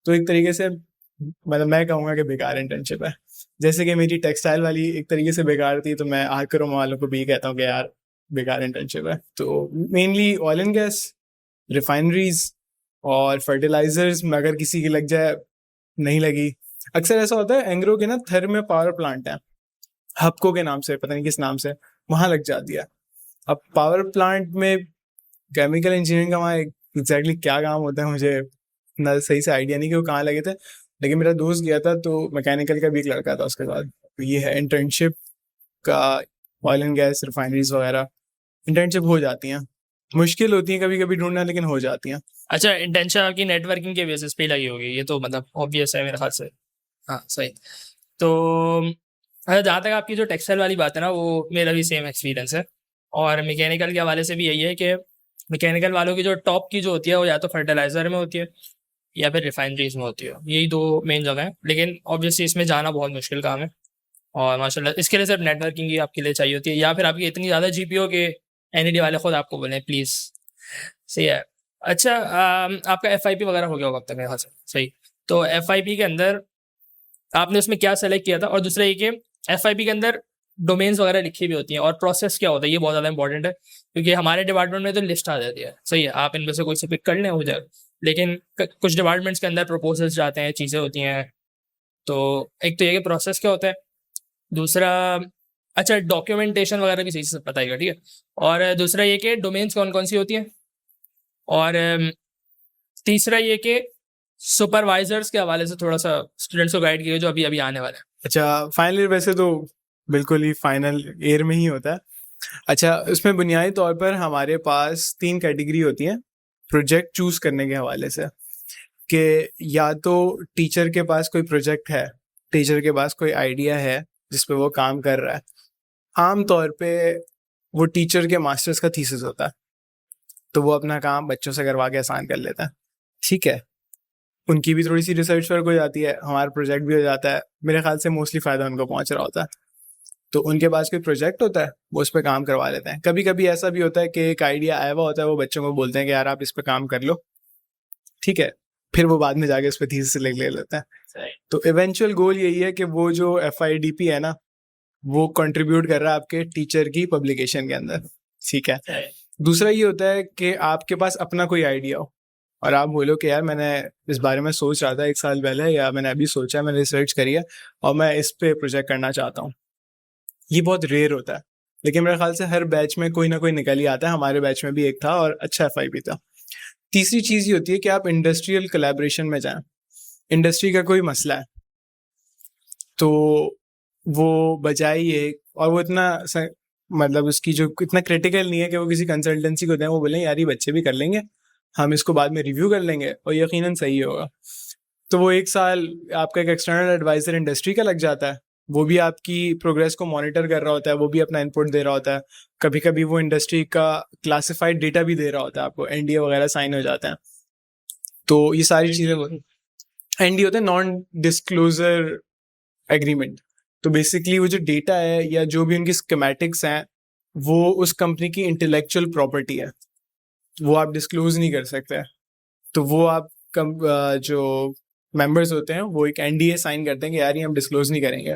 तो एक तरीके से मतलब मैं कहूँगा कि बेकार इंटर्नशिप है। जैसे कि मेरी टेक्सटाइल वाली एक तरीके से बेकार थी, तो मैं आर करोमा वालों को भी कहता हूँ कि यार बेकार इंटर्नशिप है। तो mainly oil and gas, refineries और फर्टिलाइजर्स में अगर किसी की लग जाए, नहीं लगी। अक्सर ऐसा होता है एंग्रो के ना थर में पावर प्लांट है, हपको के नाम से, पता नहीं किस नाम से, वहाँ लग जाती है। अब पावर प्लांट में केमिकल इंजीनियरिंग का वहाँ एग्जैक्टली क्या काम होता है मुझे ना सही से आइडिया नहीं कि वो कहाँ लगे थे, लेकिन मेरा दोस्त गया था तो मैकेनिकल का भी एक लड़का था उसके साथ। तो ये है इंटर्नशिप का, ऑयल एंड गैस, रिफाइनरीज वगैरह इंटर्नशिप हो जाती हैं, मुश्किल होती है कभी कभी ढूंढना, लेकिन हो जाती हैं। अच्छा, इंटेंशन आपकी नेटवर्किंग के बेसिस पे ही लगी होगी, ये तो मतलब ऑब्वियस है मेरे ख्याल से। हाँ सही। तो अच्छा, जहाँ तक आपकी जो टेक्सटाइल वाली बात है ना, वो मेरा भी सेम एक्सपीरियंस है। और मैकेनिकल के हवाले से भी यही है कि मैकेनिकल वालों की जो टॉप की जो होती है वो या तो फर्टिलाइज़र में होती है या फिर रिफाइनरीज में होती है, यही दो मेन जगह हैं। लेकिन ऑब्वियसली इसमें जाना बहुत मुश्किल काम है, और माशाल्लाह इसके लिए सिर्फ नेटवर्किंग ही आपके लिए चाहिए होती है, या फिर आपकी इतनी ज़्यादा जीपीओ के एनईडी वाले खुद आपको बोलें प्लीज़। सही है। अच्छा, आपका एफआईपी वगैरह हो गया होगा अब तक मेरे ख्याल से। सही। तो एफआईपी के अंदर आपने उसमें क्या सेलेक्ट किया था, और दूसरा ये कि एफआईपी के अंदर डोमेन्स वगैरह लिखी हुई होती हैं, और प्रोसेस क्या होता है, ये बहुत ज़्यादा इंपॉर्टेंट है, क्योंकि हमारे डिपार्टमेंट में तो लिस्ट आ जाती है। सही है, आप इनमें से कोई से पिक कर लें हो जाए, लेकिन कुछ डिपार्टमेंट्स के अंदर प्रपोजल्स जाते हैं, चीज़ें होती हैं। तो एक तो ये कि प्रोसेस क्या होता है, दूसरा अच्छा डॉक्यूमेंटेशन वगैरह भी सही से बताइएगा, ठीक है। और दूसरा ये कि डोमेन्स कौन कौन सी होती हैं, और तीसरा ये कि सुपरवाइजर्स के हवाले से थोड़ा सा स्टूडेंट्स को गाइड कीजिए जो अभी अभी आने वाले हैं। अच्छा, फाइनल ईयर वैसे तो बिल्कुल ही फाइनल ईयर में ही होता है। अच्छा, उसमें बुनियादी तौर पर हमारे पास 3 कैटेगरी होती हैं प्रोजेक्ट चूज करने के हवाले से, कि या तो टीचर के पास कोई प्रोजेक्ट है, टीचर के पास कोई आइडिया है जिस पे वो काम कर रहा है। आम तौर पे वो टीचर के मास्टर्स का थीसिस होता है, तो वो अपना काम बच्चों से करवा के आसान कर लेता है, ठीक है। उनकी भी थोड़ी सी रिसर्च वर्क हो जाती है, हमारा प्रोजेक्ट भी हो जाता है, मेरे ख्याल से मोस्टली फ़ायदा उनको पहुंच रहा होता है। तो उनके पास कोई प्रोजेक्ट होता है, वो उस पर काम करवा लेते हैं। कभी कभी ऐसा भी होता है कि एक आइडिया आया हुआ होता है, वो बच्चों को बोलते हैं कि यार आप इस पर काम कर लो, ठीक है, फिर वो बाद में जाके उस पर थीसिस लिख ले लेते हैं। तो इवेंचुअल गोल यही है कि वो जो FIDP है ना, वो कंट्रीब्यूट कर रहा है आपके टीचर की पब्लिकेशन के अंदर, ठीक है। दूसरा ये होता है कि आपके पास अपना कोई आइडिया हो और आप बोलो कि यार मैंने इस बारे में सोच रहा था 1 साल पहले, या मैंने अभी सोचा, मैंने रिसर्च करी है और मैं इस पे प्रोजेक्ट करना चाहता हूँ। ये बहुत रेयर होता है, लेकिन मेरे ख्याल से हर बैच में कोई ना कोई निकल ही आता है। हमारे बैच में भी एक था और अच्छा FI था। तीसरी चीज़ ये होती है कि आप इंडस्ट्रियल कोलैबोरेशन में जाएं। इंडस्ट्री का कोई मसला है तो वो बजाय ये, और वो इतना मतलब उसकी जो इतना क्रिटिकल नहीं है कि वो किसी कंसल्टेंसी को दें, वो बोलें यार ये बच्चे भी कर लेंगे, हम इसको बाद में रिव्यू कर लेंगे और यकीनन सही होगा। तो वो 1 साल आपका एक एक्सटर्नल एडवाइजर इंडस्ट्री का लग जाता है, वो भी आपकी प्रोग्रेस को मॉनिटर कर रहा होता है, वो भी अपना इनपुट दे रहा होता है। कभी कभी वो इंडस्ट्री का क्लासिफाइड डेटा भी दे रहा होता है आपको, NDA वगैरह साइन हो जाते हैं। तो ये सारी चीज़ें, NDA होता है नॉन डिस्क्लोजर एग्रीमेंट। तो बेसिकली वो जो डेटा है या जो भी उनकी स्कीमेटिक्स हैं, वो उस कंपनी की इंटेलेक्चुअल प्रॉपर्टी है, वो आप डिस्क्लोज नहीं कर सकते। तो वो आप जो मेंबर्स होते हैं वो एक NDA साइन करते हैं कि यार ये हम डिस्क्लोज नहीं करेंगे।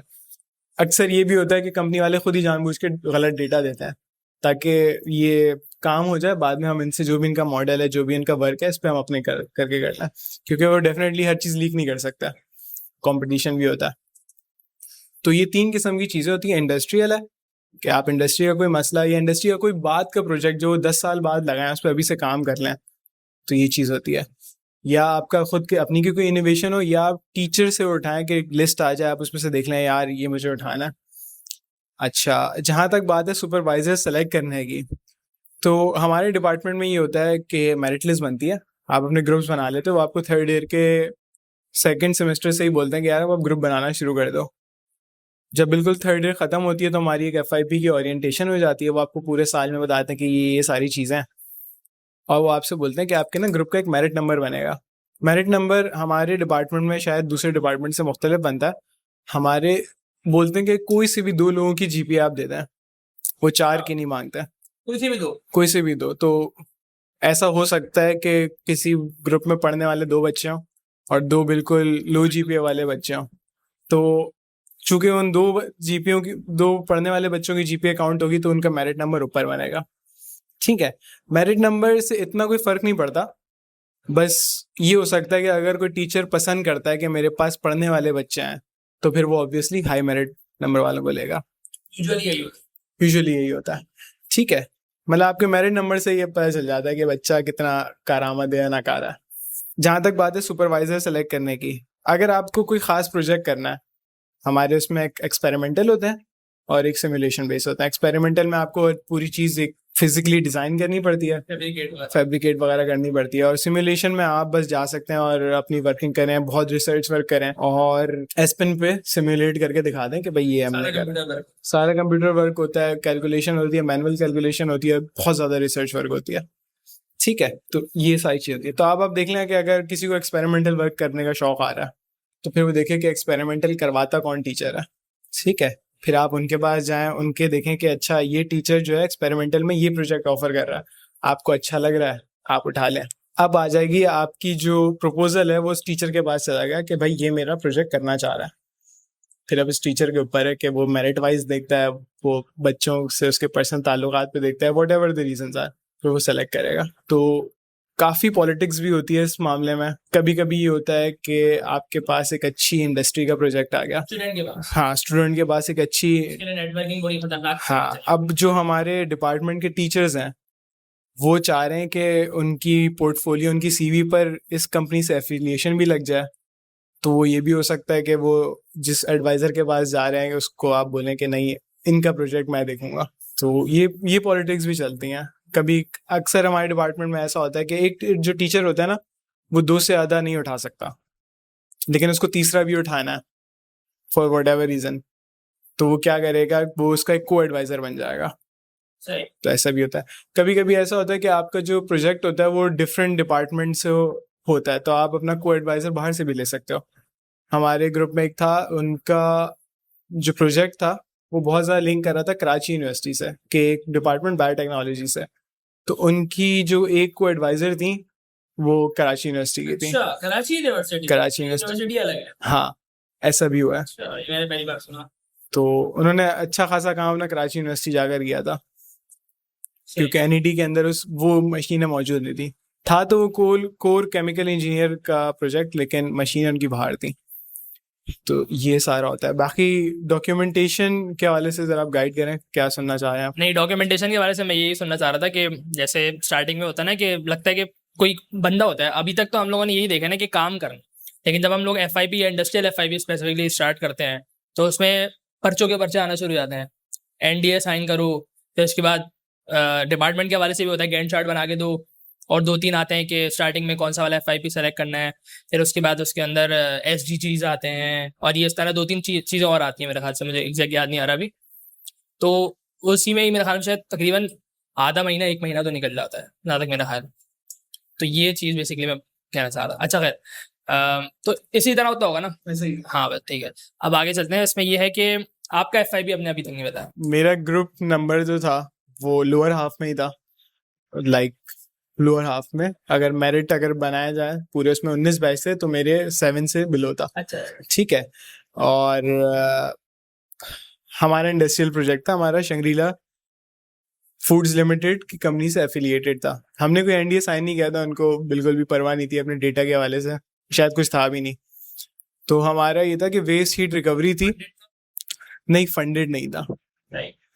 अक्सर ये भी होता है कि कंपनी वाले खुद ही जानबूझ के गलत डेटा देते हैं ताकि ये काम हो जाए, बाद में हम इनसे जो भी इनका मॉडल है, जो भी इनका वर्क है, इस पर हम अपने करके करना है, क्योंकि वो डेफिनेटली हर चीज़ लीक नहीं कर सकता, कंपटीशन भी होता है। तो ये 3 किस्म की चीज़ें होती हैं। इंडस्ट्रियल है कि आप इंडस्ट्री का कोई मसला या इंडस्ट्री का कोई बात का प्रोजेक्ट जो 10 साल बाद लगाएं, उस पर अभी से काम कर लें, तो ये चीज़ होती है। या आपका खुद के अपनी की कोई इनोवेशन हो, या आप टीचर से उठाएं कि लिस्ट आ जाए, आप उसमें से देख लें यार ये मुझे उठाना है। अच्छा, जहाँ तक बात है सुपरवाइजर सेलेक्ट करने की, तो हमारे डिपार्टमेंट में ये होता है कि मेरिट लिस्ट बनती है, आप अपने ग्रुप्स बना लेते हो, वो आपको 3rd ईयर के 2nd सेमेस्टर से ही बोलते हैं कि यार आप ग्रुप बनाना शुरू कर दो। जब बिल्कुल 3rd ईयर ख़त्म होती है तो हमारी एक FIP की ओरिएंटेशन हो जाती है, वो आपको पूरे साल में बताते हैं कि ये सारी चीज़ें हैं, और वो आपसे बोलते हैं कि आपके ना ग्रुप का एक मेरिट नंबर बनेगा, मेरिट नंबर हमारे डिपार्टमेंट में शायद दूसरे डिपार्टमेंट से मुख्तलिफ बनता है। हमारे बोलते हैं कि कोई से भी 2 लोगों की जीपीए आप दे दें, वो 4 की नहीं मांगते। कोई से भी दो। कोई से भी 2, तो ऐसा हो सकता है कि किसी ग्रुप में पढ़ने वाले 2 बच्चे हों और 2 बिल्कुल लो जीपीए वाले बच्चे हों, तो चूंकि उन 2 जीपीओ की 2 पढ़ने वाले बच्चों की जीपीए काउंट होगी तो उनका मेरिट नंबर ऊपर बनेगा। ठीक है, मेरिट नंबर से इतना कोई फर्क नहीं पड़ता। बस ये हो सकता है कि अगर कोई टीचर पसंद करता है कि मेरे पास पढ़ने वाले बच्चे हैं, तो फिर वो ऑब्वियसली हाई मेरिट नंबर वालों को लेगा। यूजुअली यही होता है। ठीक है, मतलब आपके मेरिट नंबर से ये पता चल जाता है कि बच्चा कितना कारआमद है या नाकारा है। जहाँ तक बात है सुपरवाइजर सेलेक्ट करने की, अगर आपको कोई खास प्रोजेक्ट करना है, हमारे उसमें एक एक्सपेरिमेंटल होता है और एक सिमुलेशन बेस होता है। एक्सपेरिमेंटल में आपको पूरी चीज़ एक फिजिकली डिज़ाइन करनी पड़ती है, फैब्रिकेट वगैरह करनी पड़ती है, और सिमुलेशन में आप बस जा सकते हैं और अपनी वर्किंग करें, बहुत रिसर्च वर्क करें और एसपेन पे सिमुलेट करके दिखा दें कि भाई ये हमने करा। सारा कंप्यूटर वर्क होता है, कैलकुलेशन होती है, मैनुअल कैलकुलेशन होती है, बहुत ज़्यादा रिसर्च वर्क होती है। ठीक है, तो ये सारी चीज़ होती है। तो आप देख लें कि अगर किसी को एक्सपेरिमेंटल वर्क करने का शौक आ रहा है तो फिर वो देखें कि एक्सपेरिमेंटल करवाता कौन टीचर है। ठीक है, फिर आप उनके पास जाएं, उनके देखें कि अच्छा ये टीचर जो है एक्सपेरिमेंटल में ये प्रोजेक्ट ऑफर कर रहा है, आपको अच्छा लग रहा है, आप उठा लें। अब आ जाएगी आपकी जो प्रपोजल है, वो उस टीचर के पास चला गया कि भाई ये मेरा प्रोजेक्ट करना चाह रहा है। फिर अब इस टीचर के ऊपर है कि वो मेरिट वाइज देखता है, वो बच्चों से उसके पर्सनल ताल्लुकात पे देखता है, whatever the reason are, फिर वो सेलेक्ट करेगा। तो काफ़ी पॉलिटिक्स भी होती है इस मामले में। कभी कभी ये होता है कि आपके पास एक अच्छी इंडस्ट्री का प्रोजेक्ट आ गया, स्टूडेंट के पास। हाँ, स्टूडेंट के पास एक अच्छी, नेटवर्किंग बड़ी खतरनाक। हाँ, अब जो हमारे डिपार्टमेंट के टीचर्स हैं वो चाह रहे हैं कि उनकी पोर्टफोलियो, उनकी सीवी पर इस कंपनी से एफिलिएशन भी लग जाए। तो वो ये भी हो सकता है कि वो जिस एडवाइज़र के पास जा रहे हैं उसको आप बोलें कि नहीं, इनका प्रोजेक्ट मैं देखूंगा। तो ये पॉलिटिक्स भी चलती हैं। कभी अक्सर हमारे डिपार्टमेंट में ऐसा होता है कि एक जो टीचर होता है ना, वो 2 से ज़्यादा नहीं उठा सकता, लेकिन उसको तीसरा भी उठाना है फॉर वट एवर रीज़न, तो वो क्या करेगा, वो उसका एक को एडवाइज़र बन जाएगा। सही। तो ऐसा भी होता है। कभी कभी ऐसा होता है कि आपका जो प्रोजेक्ट होता है वो डिफरेंट डिपार्टमेंट से होता है, तो आप अपना को एडवाइज़र बाहर से भी ले सकते हो। हमारे ग्रुप में एक था, उनका जो प्रोजेक्ट था वो बहुत ज़्यादा लिंक कर रहा था कराची यूनिवर्सिटी से, कि एक डिपार्टमेंट बायोटेक्नोलॉजी से, तो उनकी जो एक को एडवाइज़र थी वो कराची यूनिवर्सिटी की थी। अच्छा, कराची यूनिवर्सिटी। कराची यूनिवर्सिटी अलग है। हाँ, ऐसा भी हुआ है। अच्छा, ये मैंने पहली बार सुना। तो उन्होंने अच्छा खासा काम अपना कराची यूनिवर्सिटी जाकर किया था, क्योंकि एनईटी के अंदर उस वो मशीनें मौजूद नहीं थी। था तो वो कोर केमिकल इंजीनियर का प्रोजेक्ट, लेकिन मशीनें उनकी बाहर थी। तो ये सारा होता है। बाकी डॉक्यूमेंटेशन के हवाले से ज़रा आप गाइड करें, क्या सुनना चाह रहे हैं आप? नहीं, डॉक्यूमेंटेशन के बारे से मैं यही सुनना चाह रहा था कि जैसे स्टार्टिंग में होता है ना कि लगता है कि कोई बंदा होता है, अभी तक तो हम लोगों ने यही देखा ना कि काम करना, लेकिन जब हम लोग एफआईपी या इंडस्ट्रियल एफआईपी स्पेसिफिकली स्टार्ट करते हैं तो उसमें पर्चों के पर्चे आना शुरू हो जाते हैं। एनडीए साइन करो, फिर उसके बाद डिपार्टमेंट के हवाले से भी होता है गैंट चार्ट बना के दो, और 2-3 आते हैं कि स्टार्टिंग में कौन सा वाला एफआईपी सेलेक्ट करना है, फिर उसके बाद उसके अंदर एसडीजीज आते हैं, और ये इस तरह 2-3 चीज़ें और आती हैं, मेरे ख्याल से मुझे एग्जैक्ट याद नहीं आ रहा अभी। तो उसी में ही मेरे ख्याल में शायद तकरीबन आधा महीना 1 महीना तो निकल जाता है, जहाँ तक मेरा ख्याल। तो ये चीज़ बेसिकली मैं कहना चाह रहा था। अच्छा खैर, तो इसी तरह होता होगा ना? वैसे ही। हाँ बस ठीक है, अब आगे चलते हैं। इसमें यह है कि आपका एफआईपी अपने अभी तक नहीं बताया। मेरा ग्रुप नंबर जो था वो लोअर हाफ में ही था, लाइक लोअर हाफ में। अगर मेरिट अगर बनाया जाए पूरे उसमें 19 बैच से, तो मेरे 7 से बिलो था। अच्छा। ठीक है, और हमारा इंडस्ट्रियल प्रोजेक्ट था, हमारा शंग्रीला फूड्स लिमिटेड की कंपनी से एफिलिएटेड था। हमने कोई एनडीए साइन नहीं किया था, उनको बिल्कुल भी परवाह नहीं थी अपने डेटा के हवाले से, शायद कुछ था भी नहीं। तो हमारा ये था कि वेस्ट हीट रिकवरी थी, नहीं फंडेड नहीं था,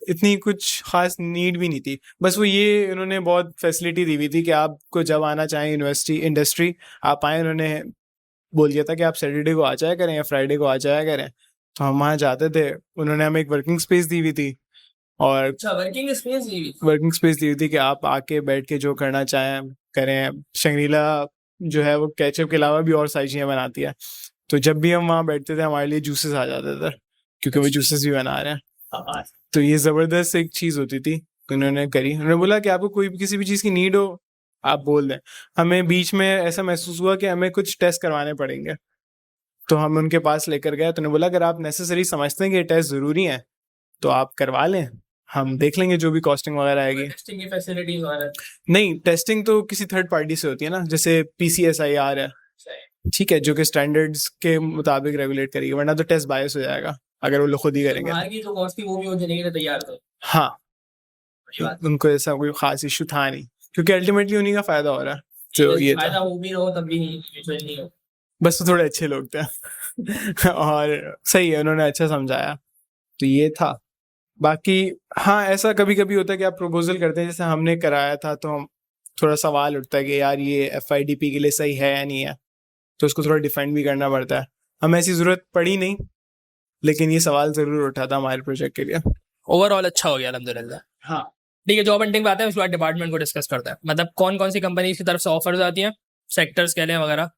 इतनी कुछ खास नीड भी नहीं थी। बस वो ये उन्होंने बहुत फैसिलिटी दी हुई थी कि आपको जब आना चाहें यूनिवर्सिटी इंडस्ट्री आप आए। उन्होंने बोल दिया था कि आप सैटरडे को आ जाया करें या फ्राइडे को आ जाया करें, तो हम वहाँ जाते थे। उन्होंने हमें एक वर्किंग स्पेस दी हुई थी, और वर्किंग स्पेस दी हुई थी कि आप आके बैठ के जो करना चाहें करें। शंग्रीला जो है वो केचप के अलावा भी और सारी चीज़ें बनाती है, तो जब भी हम वहाँ बैठते थे हमारे लिए जूसेस आ जाते थे, क्योंकि वो जूसेस भी बना रहे हैं। तो ये ज़बरदस्त एक चीज़ होती थी उन्होंने करी। उन्होंने बोला कि आपको कोई भी किसी भी चीज़ की नीड हो, आप बोल दें। हमें बीच में ऐसा महसूस हुआ कि हमें कुछ टेस्ट करवाने पड़ेंगे, तो हम उनके पास लेकर गए, तो उन्होंने बोला अगर आप नेसेसरी समझते हैं कि ये टेस्ट ज़रूरी हैं तो आप करवा लें, हम देख लेंगे जो भी कॉस्टिंग वगैरह आएगी। टेस्टिंग की फैसिलिटीज वगैरह नहीं, टेस्टिंग तो किसी थर्ड पार्टी से होती है ना, जैसे PCSIR है, ठीक है, जो कि स्टैंडर्ड्स के मुताबिक रेगुलेट करेगी, वरना तो टेस्ट बायस हो जाएगा अगर वो लोग खुद ही करेंगे। बाहर की जो कॉस्ट थी वो भी वो देने के लिए तैयार थे। हाँ, अच्छी बात। उनको ऐसा कोई खास इशू था नहीं, क्योंकि अल्टीमेटली उन्हीं का फायदा हो रहा है, जो ये था। फायदा हो भी रहो तब भी नहीं हो। बस वो थोड़े अच्छे लोग थे और सही है, उन्होंने अच्छा समझाया, तो ये था। बाकी हाँ, ऐसा कभी कभी होता है कि आप प्रपोजल करते हैं, जैसे हमने कराया था, तो हम थोड़ा सवाल उठता है कि यार ये FIDP के लिए सही है या नहीं है, तो उसको थोड़ा डिफेंड भी करना पड़ता है। हमें ऐसी ज़रूरत पड़ी नहीं, लेकिन ये सवाल ज़रूर उठा था हमारे प्रोजेक्ट के लिए। ओवरऑल अच्छा हो गया अल्हम्दुलिल्लाह। हाँ, ठीक है, जॉब हंटिंग पे आते हैं, उसके बाद डिपार्टमेंट को डिस्कस करते हैं। मतलब कौन कौन सी कंपनीज की तरफ से ऑफर्स आती हैं, सेक्टर्स कह लें वगैरह,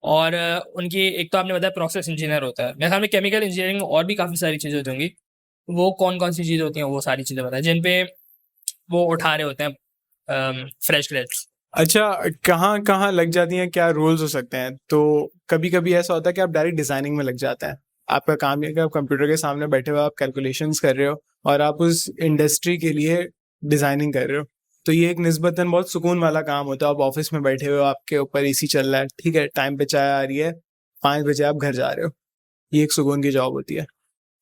और उनकी एक तो आपने बताया प्रोसेस इंजीनियर होता है, मेरे ख्याल में केमिकल इंजीनियरिंग और भी काफ़ी सारी चीज़ें होती होंगी, वो कौन कौन सी चीज़ें होती हैं, वो सारी चीज़ें बताएं जिन पे वो उठा रहे होते हैं फ्रेश ग्रेड्स। अच्छा, कहाँ कहाँ लग जाती हैं, क्या रोल्स हो सकते हैं? तो कभी कभी ऐसा होता है कि आप डायरेक्ट डिजाइनिंग में लग जाते हैं। आपका काम ये है कि आप कंप्यूटर के सामने बैठे हुए आप कैलकुलेशंस कर रहे हो और आप उस इंडस्ट्री के लिए डिजाइनिंग कर रहे हो, तो ये एक निस्बतन बहुत सुकून वाला काम होता है। आप ऑफिस में बैठे हुए हो, आपके ऊपर AC चल रहा है, ठीक है, टाइम पे चाय आ रही है, 5 बजे आप घर जा रहे हो, ये एक सुकून की जॉब होती है।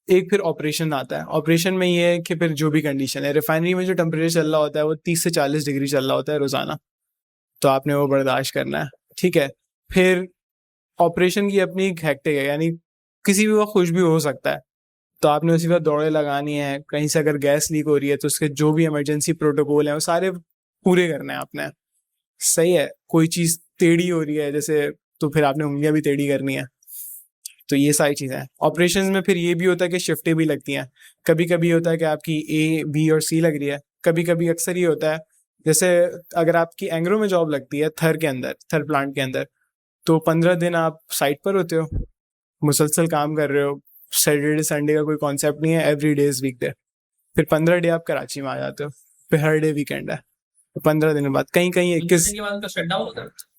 एक फिर ऑपरेशन आता है। ऑपरेशन में ये है कि फिर जो भी कंडीशन है, रिफाइनरी में जो टेम्परेचर चल रहा होता है वो 30 से 40 डिग्री चल रहा होता है रोजाना, तो आपने वो बर्दाश्त करना है, ठीक है। फिर ऑपरेशन की अपनी एक हैक्टिक है, यानी किसी भी वक्त कुछ भी हो सकता है, तो आपने उसी वक्त दौड़े लगानी है। कहीं से अगर गैस लीक हो रही है तो उसके जो भी इमरजेंसी प्रोटोकॉल हैं वो सारे पूरे करने हैं आपने, सही है। कोई चीज़ टेढ़ी हो रही है जैसे, तो फिर आपने उंगलियां भी टेढ़ी करनी है। तो ये सारी चीज़ें हैं। ऑपरेशंस में फिर ये भी होता है कि शिफ्टें भी लगती हैं। कभी कभी होता है कि आपकी A, B और C लग रही है, कभी कभी अक्सर ये होता है, जैसे अगर आपकी एंग्रो में जॉब लगती है, थर के अंदर, थर प्लांट के अंदर, तो 15 दिन आप साइट पर होते हो, मुसलसल काम कर रहे हो, सैटरडे संडे का कोई कॉन्सेप्ट नहीं है, एवरी डे इज वीकडे। फिर 15 डे आप कराची में आ जाते हो, फिर हर डे वीकेंड है। 15 दिन के बाद कहीं कहीं 21,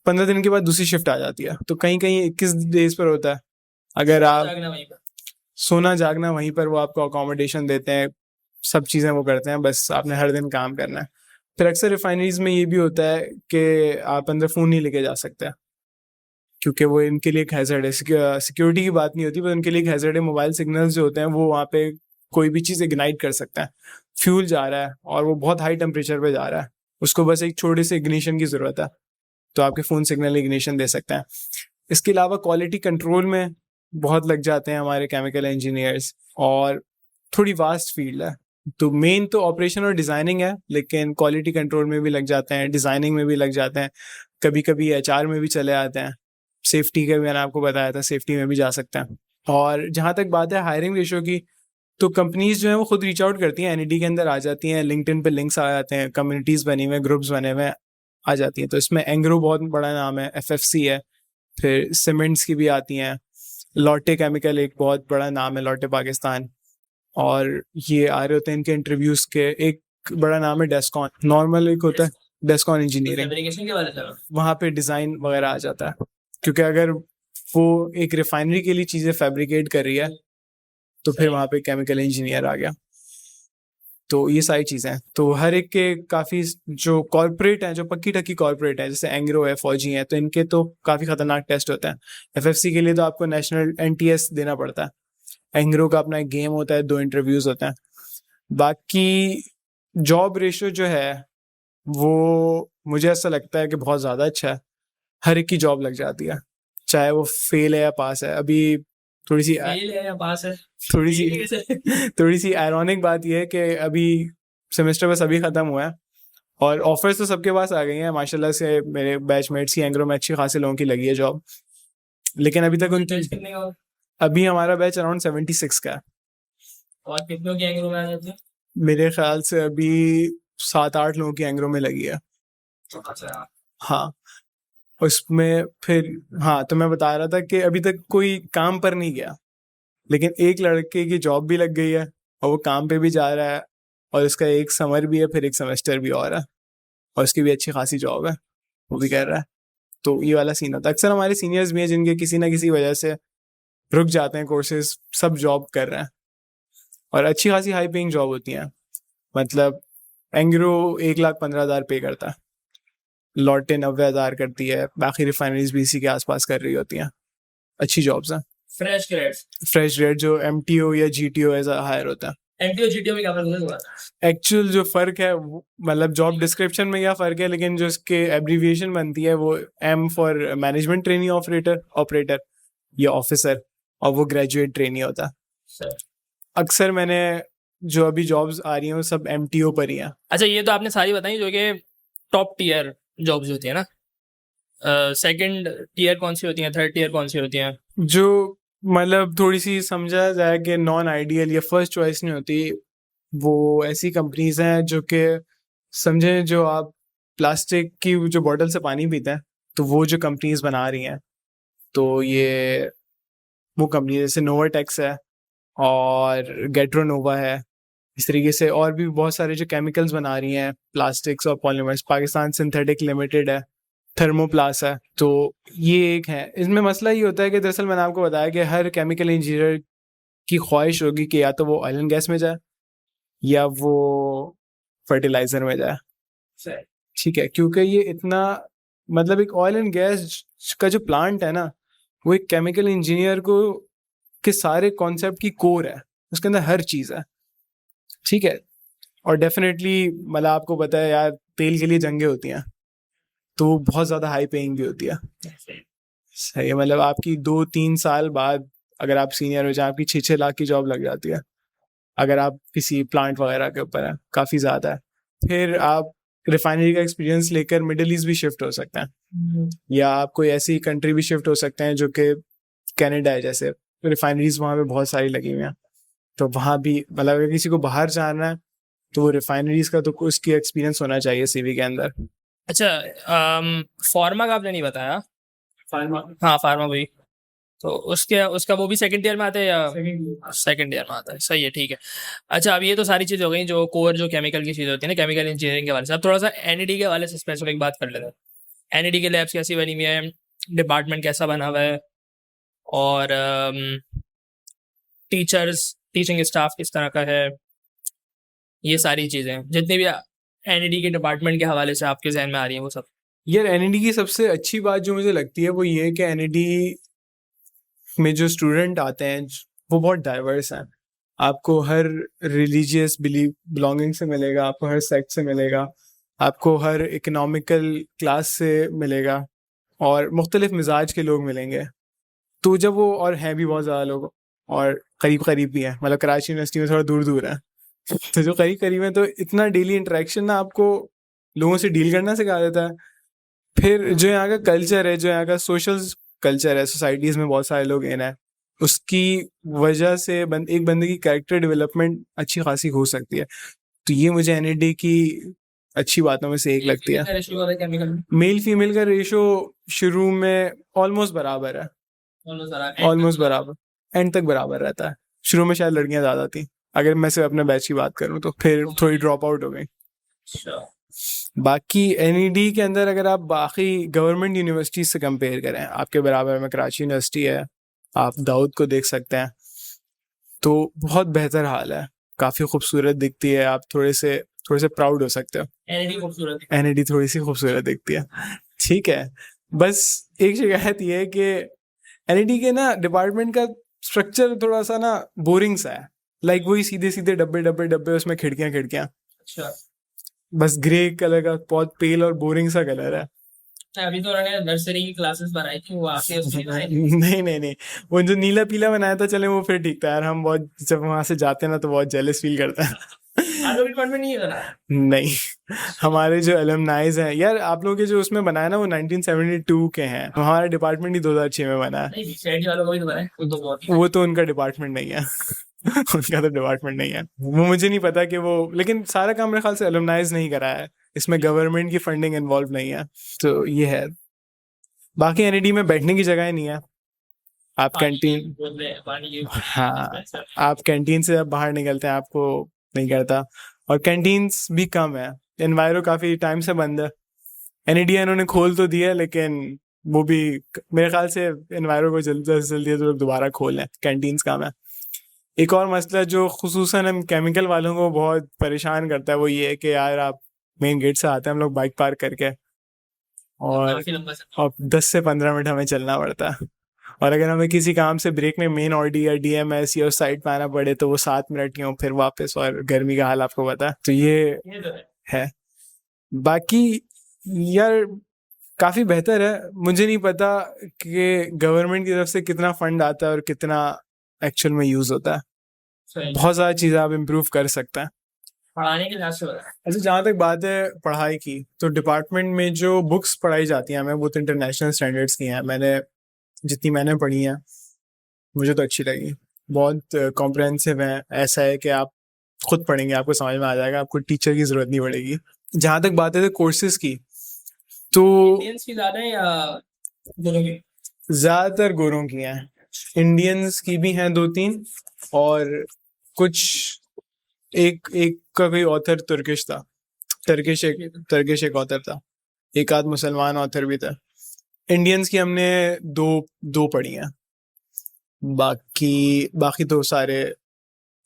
15 दिन के बाद दूसरी शिफ्ट आ जाती है, तो कहीं कहीं 21 डेज पर होता है। अगर आप सोना जागना वहीं पर, वो आपको अकोमोडेशन देते हैं, सब चीज़ें वो करते हैं, बस आपने हर दिन काम करना है। फिर अक्सर रिफाइनरीज में ये भी होता है कि आप अंदर फ़ोन नहीं लेके जा सकते, क्योंकि वो इनके लिए एक हैजर्ड है। सिक्योरिटी की बात नहीं होती, पर उनके लिए एक हैजर्ड है। मोबाइल सिग्नल्स जो होते हैं वो वहाँ पे कोई भी चीज़ इग्नाइट कर सकता है। फ्यूल जा रहा है और वो बहुत हाई टेम्परेचर पे जा रहा है, उसको बस एक छोटे से इग्निशन की ज़रूरत है, तो आपके फ़ोन सिग्नल इग्निशन दे सकते हैं। इसके अलावा क्वालिटी कंट्रोल में बहुत लग जाते हैं हमारे केमिकल इंजीनियर्स, और थोड़ी वास्ट फील्ड है। तो मेन तो ऑपरेशन और डिज़ाइनिंग है, लेकिन क्वालिटी कंट्रोल में भी लग जाते हैं, डिज़ाइनिंग में भी लग जाते हैं, कभी कभी HR में भी चले आते हैं। सेफ्टी का भी मैंने आपको बताया था, सेफ्टी में भी जा सकते हैं। और जहाँ तक बात है हायरिंग रेशो की, तो कंपनीज जो है वो खुद रीच आउट करती हैं, NED के अंदर आ जाती हैं, लिंक्डइन पे लिंक्स आ जाते हैं, कम्युनिटीज़ बनी हुए, ग्रुप्स बने हुए आ जाती हैं। तो इसमें एंग्रो बहुत बड़ा नाम है, FFC है, फिर सीमेंट्स की भी आती हैं, लॉटे केमिकल एक बहुत बड़ा नाम है, लॉटे पाकिस्तान, और ये आ रहे होते हैं इनके इंटरव्यूज़ के। एक बड़ा नाम है डेस्कॉन, नॉर्मल एक होता है डेस्कॉन इंजीनियरिंग, वहाँ पे डिज़ाइन वगैरह आ जाता है, क्योंकि अगर वो एक रिफाइनरी के लिए चीज़ें फैब्रिकेट कर रही है तो फिर वहाँ पे केमिकल इंजीनियर आ गया। तो ये सारी चीज़ें हैं। तो हर एक के काफ़ी जो कॉर्पोरेट हैं, जो पक्की टक्की कॉर्पोरेट है, जैसे एंग्रो है, फौजी हैं, तो इनके तो काफ़ी ख़तरनाक टेस्ट होते हैं। FFC के लिए तो आपको नेशनल NTS देना पड़ता है। एंग्रो का अपना एक गेम होता है, 2 इंटरव्यूज़ होते हैं। बाकी जॉब रेशो जो है वो मुझे ऐसा लगता है कि बहुत ज़्यादा अच्छा है, हर एक की जॉब लग जाती है, चाहे वो फेल है या पास है। अभी थोड़ी सी थोड़ी सी थोड़ी सी आयरॉनिक बात यह है कि अभी सेमेस्टर बस अभी ख़त्म हुआ है और ऑफर्स तो सबके पास आ गई हैं माशाल्लाह से। मेरे बैचमेट्स की एंग्रो में अच्छी खासी लोगों की लगी है जॉब, लेकिन अभी तक उनकी, अभी हमारा बैच अराउंड 76 का है। और कितनों की एंग्रो में आ जाती है? मेरे ख्याल से अभी 7-8 लोगों की एंग्रो में लगी है। हाँ, उसमें फिर, हाँ, तो मैं बता रहा था कि अभी तक कोई काम पर नहीं गया, लेकिन एक लड़के की जॉब भी लग गई है और वो काम पे भी जा रहा है, और उसका एक समर भी है, फिर एक सेमेस्टर भी और है, और उसकी भी अच्छी खासी जॉब है। वो भी कर रहा है। तो ये वाला सीन होता है। अक्सर हमारे सीनियर्स भी हैं जिनके किसी ना किसी वजह से रुक जाते हैं कोर्सेज, सब जॉब कर रहे हैं और अच्छी खासी हाई पेइंग जॉब होती हैं। मतलब एंग्रो 1,15,000 पे करता है, लॉटे 90,000 करती है, बाकी रिफाइनरीज भी इसी के आसपास कर रही होती हैं। अच्छी जॉब्स हैं। फ्रेश ग्रेड्स, फ्रेश ग्रेड जो MTO या GTO ऐसा हायर होता है। एमटीओ जीटीओ में क्या फर्क हुआ? एक्चुअल जो फर्क है मतलब जॉब डिस्क्रिप्शन में क्या फर्क है, लेकिन जो इसके एब्रीविएशन बनती है वो M for management trainee operator या ऑफिसर, और वो ग्रेजुएट ट्रेनी होता है। अक्सर मैंने जो अभी जॉब्स आ रही हैं वो सब MTO पर ही हैं। अच्छा, ये तो आपने सारी बताई जो कि टॉप टियर जॉब्स होती है ना। सेकंड टियर कौन सी होती है, थर्ड टियर कौन सी होती है? जो मतलब थोड़ी सी समझा जाए कि नॉन आइडियल या फर्स्ट चॉइस नहीं होती, वो ऐसी कंपनीज हैं जो कि समझें जो आप प्लास्टिक की जो बॉटल से पानी पीते हैं, तो वो जो कंपनीज बना रही हैं, तो ये वो कंपनी जैसे नोवाटेक्स है और गेट्रोनोवा है, इस तरीके से और भी बहुत सारे जो केमिकल्स बना रही हैं प्लास्टिक्स और पॉलीमर्स। पाकिस्तान सिंथेटिक लिमिटेड है, थर्मोप्लास है। तो ये एक है। इसमें मसला ये होता है कि दरअसल मैंने आपको बताया कि हर केमिकल इंजीनियर की ख्वाहिश होगी कि या तो वो ऑयल एंड गैस में जाए या वो फर्टिलाइजर में जाए। ठीक है, क्योंकि ये इतना मतलब एक ऑयल एंड गैस का जो प्लांट है ना, वो एक केमिकल इंजीनियर को के सारे कॉन्सेप्ट की कोर है, उसके अंदर हर चीज़ है। ठीक है, और डेफिनेटली मतलब आपको पता है यार, तेल के लिए जंगें होती हैं, तो वो बहुत ज़्यादा हाई पेइंग भी होती है। सही है, मतलब आपकी 2-3 साल बाद अगर आप सीनियर हो जाए, आपकी 6-6 लाख की जॉब लग जाती है अगर आप किसी प्लांट वगैरह के ऊपर है, काफ़ी ज़्यादा है। फिर आप रिफाइनरी का एक्सपीरियंस लेकर मिडिल ईस्ट भी शिफ्ट हो सकते हैं, या आप कोई ऐसी कंट्री भी शिफ्ट हो सकते हैं जो कि कनाडा है, जैसे रिफाइनरीज वहाँ पे बहुत सारी लगी हुई हैं, तो वहाँ भी मतलब अगर किसी को बाहर जाना है तो वो रिफाइनरीज का तो उसकी एक्सपीरियंस होना चाहिए CV के अंदर। अच्छा, फार्मा का आपने नहीं बताया। हाँ, फार्मा भी तो उसका वो भी सेकंड ईयर में आता है या सेकंड ईयर में आता है? सही है, ठीक है। अच्छा, अब ये तो सारी चीज़ें हो गई जो कोर जो केमिकल की चीज़ होती है ना, केमिकल इंजीनियरिंग के हवाले से। अब थोड़ा सा NED के हवाले से स्पेसिफिक बात कर लेते हैं। NED के लैब्स कैसी बनी हुई है, डिपार्टमेंट कैसा बना हुआ है, और टीचिंग स्टाफ किस तरह का है, ये सारी चीज़ें जितनी भी NED के डिपार्टमेंट के हवाले से आपके जहन में आ रही हैं वो सब। यार NED की सबसे अच्छी बात जो मुझे लगती है वो ये है कि NED में जो स्टूडेंट आते हैं वो बहुत डाइवर्स हैं। आपको हर रिलीजियस बिलोंगिंग से मिलेगा, आपको हर सेक्ट से मिलेगा, आपको हर इकोनॉमिकल क्लास से मिलेगा, और मुख्तलिफ मिजाज के लोग मिलेंगे। तो जब वो और हैं भी बहुत ज़्यादा लोग, और करीब करीब भी हैं, मतलब कराची यूनिवर्सिटी में थोड़ा दूर दूर है तो जो करीब करीब है, तो इतना डेली इंटरेक्शन ना आपको लोगों से डील करना सिखा देता है। फिर जो यहाँ का कल्चर है, जो यहाँ का सोशल कल्चर है, सोसाइटीज़ में बहुत सारे लोग इन है, उसकी वजह से एक बंदे की कैरेक्टर डेवलपमेंट अच्छी खासी हो सकती है। तो ये मुझे NED की अच्छी बातों में से एक लगती है। मेल फीमेल का रेशो शुरू में ऑलमोस्ट बराबर है, ऑलमोस्ट बराबर, एंड तक बराबर रहता है। शुरू में शायद लड़कियां ज़्यादा थी, अगर मैं सिर्फ अपने बैच की बात करूँ तो, फिर थोड़ी ड्रॉप आउट हो गई। बाकी NED के अंदर अगर आप बाकी गवर्नमेंट यूनिवर्सिटीज से कंपेयर करें, आपके बराबर में कराची यूनिवर्सिटी है, आप दाऊद को देख सकते हैं, तो बहुत बेहतर हाल है, काफ़ी खूबसूरत दिखती है। आप थोड़े से प्राउड हो सकते हो। NED थोड़ी सी खूबसूरत दिखती है, ठीक है। बस एक शिकायत ये है कि NED के ना डिपार्टमेंट का स्ट्रक्चर थोड़ा सा ना बोरिंग सा है, लाइक वही सीधे सीधे डब्बे डब्बे डब्बे, उसमें खिड़कियाँ। अच्छा, बस ग्रे कलर का बहुत पेल और बोरिंग सा कलर है। अभी तो उन्होंने नर्सरी की क्लासेस बनाई थी, वो आके उसमें नहीं, वो जो नीला पीला बनाया था, चले वो फिर ठीक था यार। हम बहुत जब वहां से जाते हैं ना तो बहुत जेलस फील करते हैं। डिपार्टमेंट नहीं है नहीं, हमारे जो एलुमनाइज हैं यार, आप लोगों के जो उसमें बनाया ना वो 1972 के हैं, हमारा डिपार्टमेंट ही 2006 में बना है। वो तो उनका डिपार्टमेंट नहीं है उनका तो डिपार्टमेंट नहीं है, वो मुझे नहीं पता कि वो, लेकिन सारा काम मेरे ख्याल से एलुमनाइज नहीं करा है, इसमें गवर्नमेंट की फंडिंग इन्वॉल्व नहीं है, तो ये है। बाकी NED में बैठने की जगह नहीं है, आप कैंटीन, हाँ, आप कैंटीन से जब बाहर निकलते हैं आपको नहीं करता, और कैंटीन्स भी कम है, एनवायरो काफ़ी टाइम से बंद है, NADA इन्होंने खोल तो दिया, लेकिन वो भी मेरे ख्याल से एनवायरो को जल्दी से जल्दी तो दोबारा खोल लें, कैंटीन्स काम है। एक और मसला जो खुसूसन हम केमिकल वालों को बहुत परेशान करता है वो ये है कि यार आप मेन गेट से आते हैं हम लोग बाइक पार्क करके, और काफी लंबा सफर। अब 10 से 15 मिनट हमें चलना पड़ता है, और अगर हमें किसी काम से ब्रेक में मेन ऑडी या DMS या उस साइड पे आना पड़े तो वो 7 मिनट क्यों फिर वापस, और गर्मी का हाल आपको पता है, तो ये तो है। बाकी यार काफी बेहतर है। मुझे नहीं पता कि गवर्नमेंट की तरफ से कितना फंड आता है और कितना एक्चुअल में यूज होता है। सही। बहुत सारी चीजें आप इम्प्रूव कर सकते हैं। पढ़ाने के लिहाज से बता। अच्छा, जहाँ तक बात है पढ़ाई की, तो डिपार्टमेंट में जो बुक्स पढ़ाई जाती हैं हमें वो तो इंटरनेशनल स्टैंडर्ड्स की हैं। जितनी मैंने पढ़ी हैं मुझे तो अच्छी लगी, बहुत कॉम्प्रहेंसिव है। ऐसा है कि आप खुद पढ़ेंगे आपको समझ में आ जाएगा, आपको टीचर की जरूरत नहीं पड़ेगी। जहाँ तक बात है कोर्सेज की, तो इंडियंस की ज्यादा है या दोनों की? ज्यादातर गोरों की हैं, इंडियंस की भी हैं 2-3, और कुछ एक एक का कोई ऑथर तुर्किश था, टर्किश एक ऑथर था, एक आध मुसलमान ऑथर भी था। इंडियंस की हमने दो दो पढ़ी हैं, बाकी बाकी तो सारे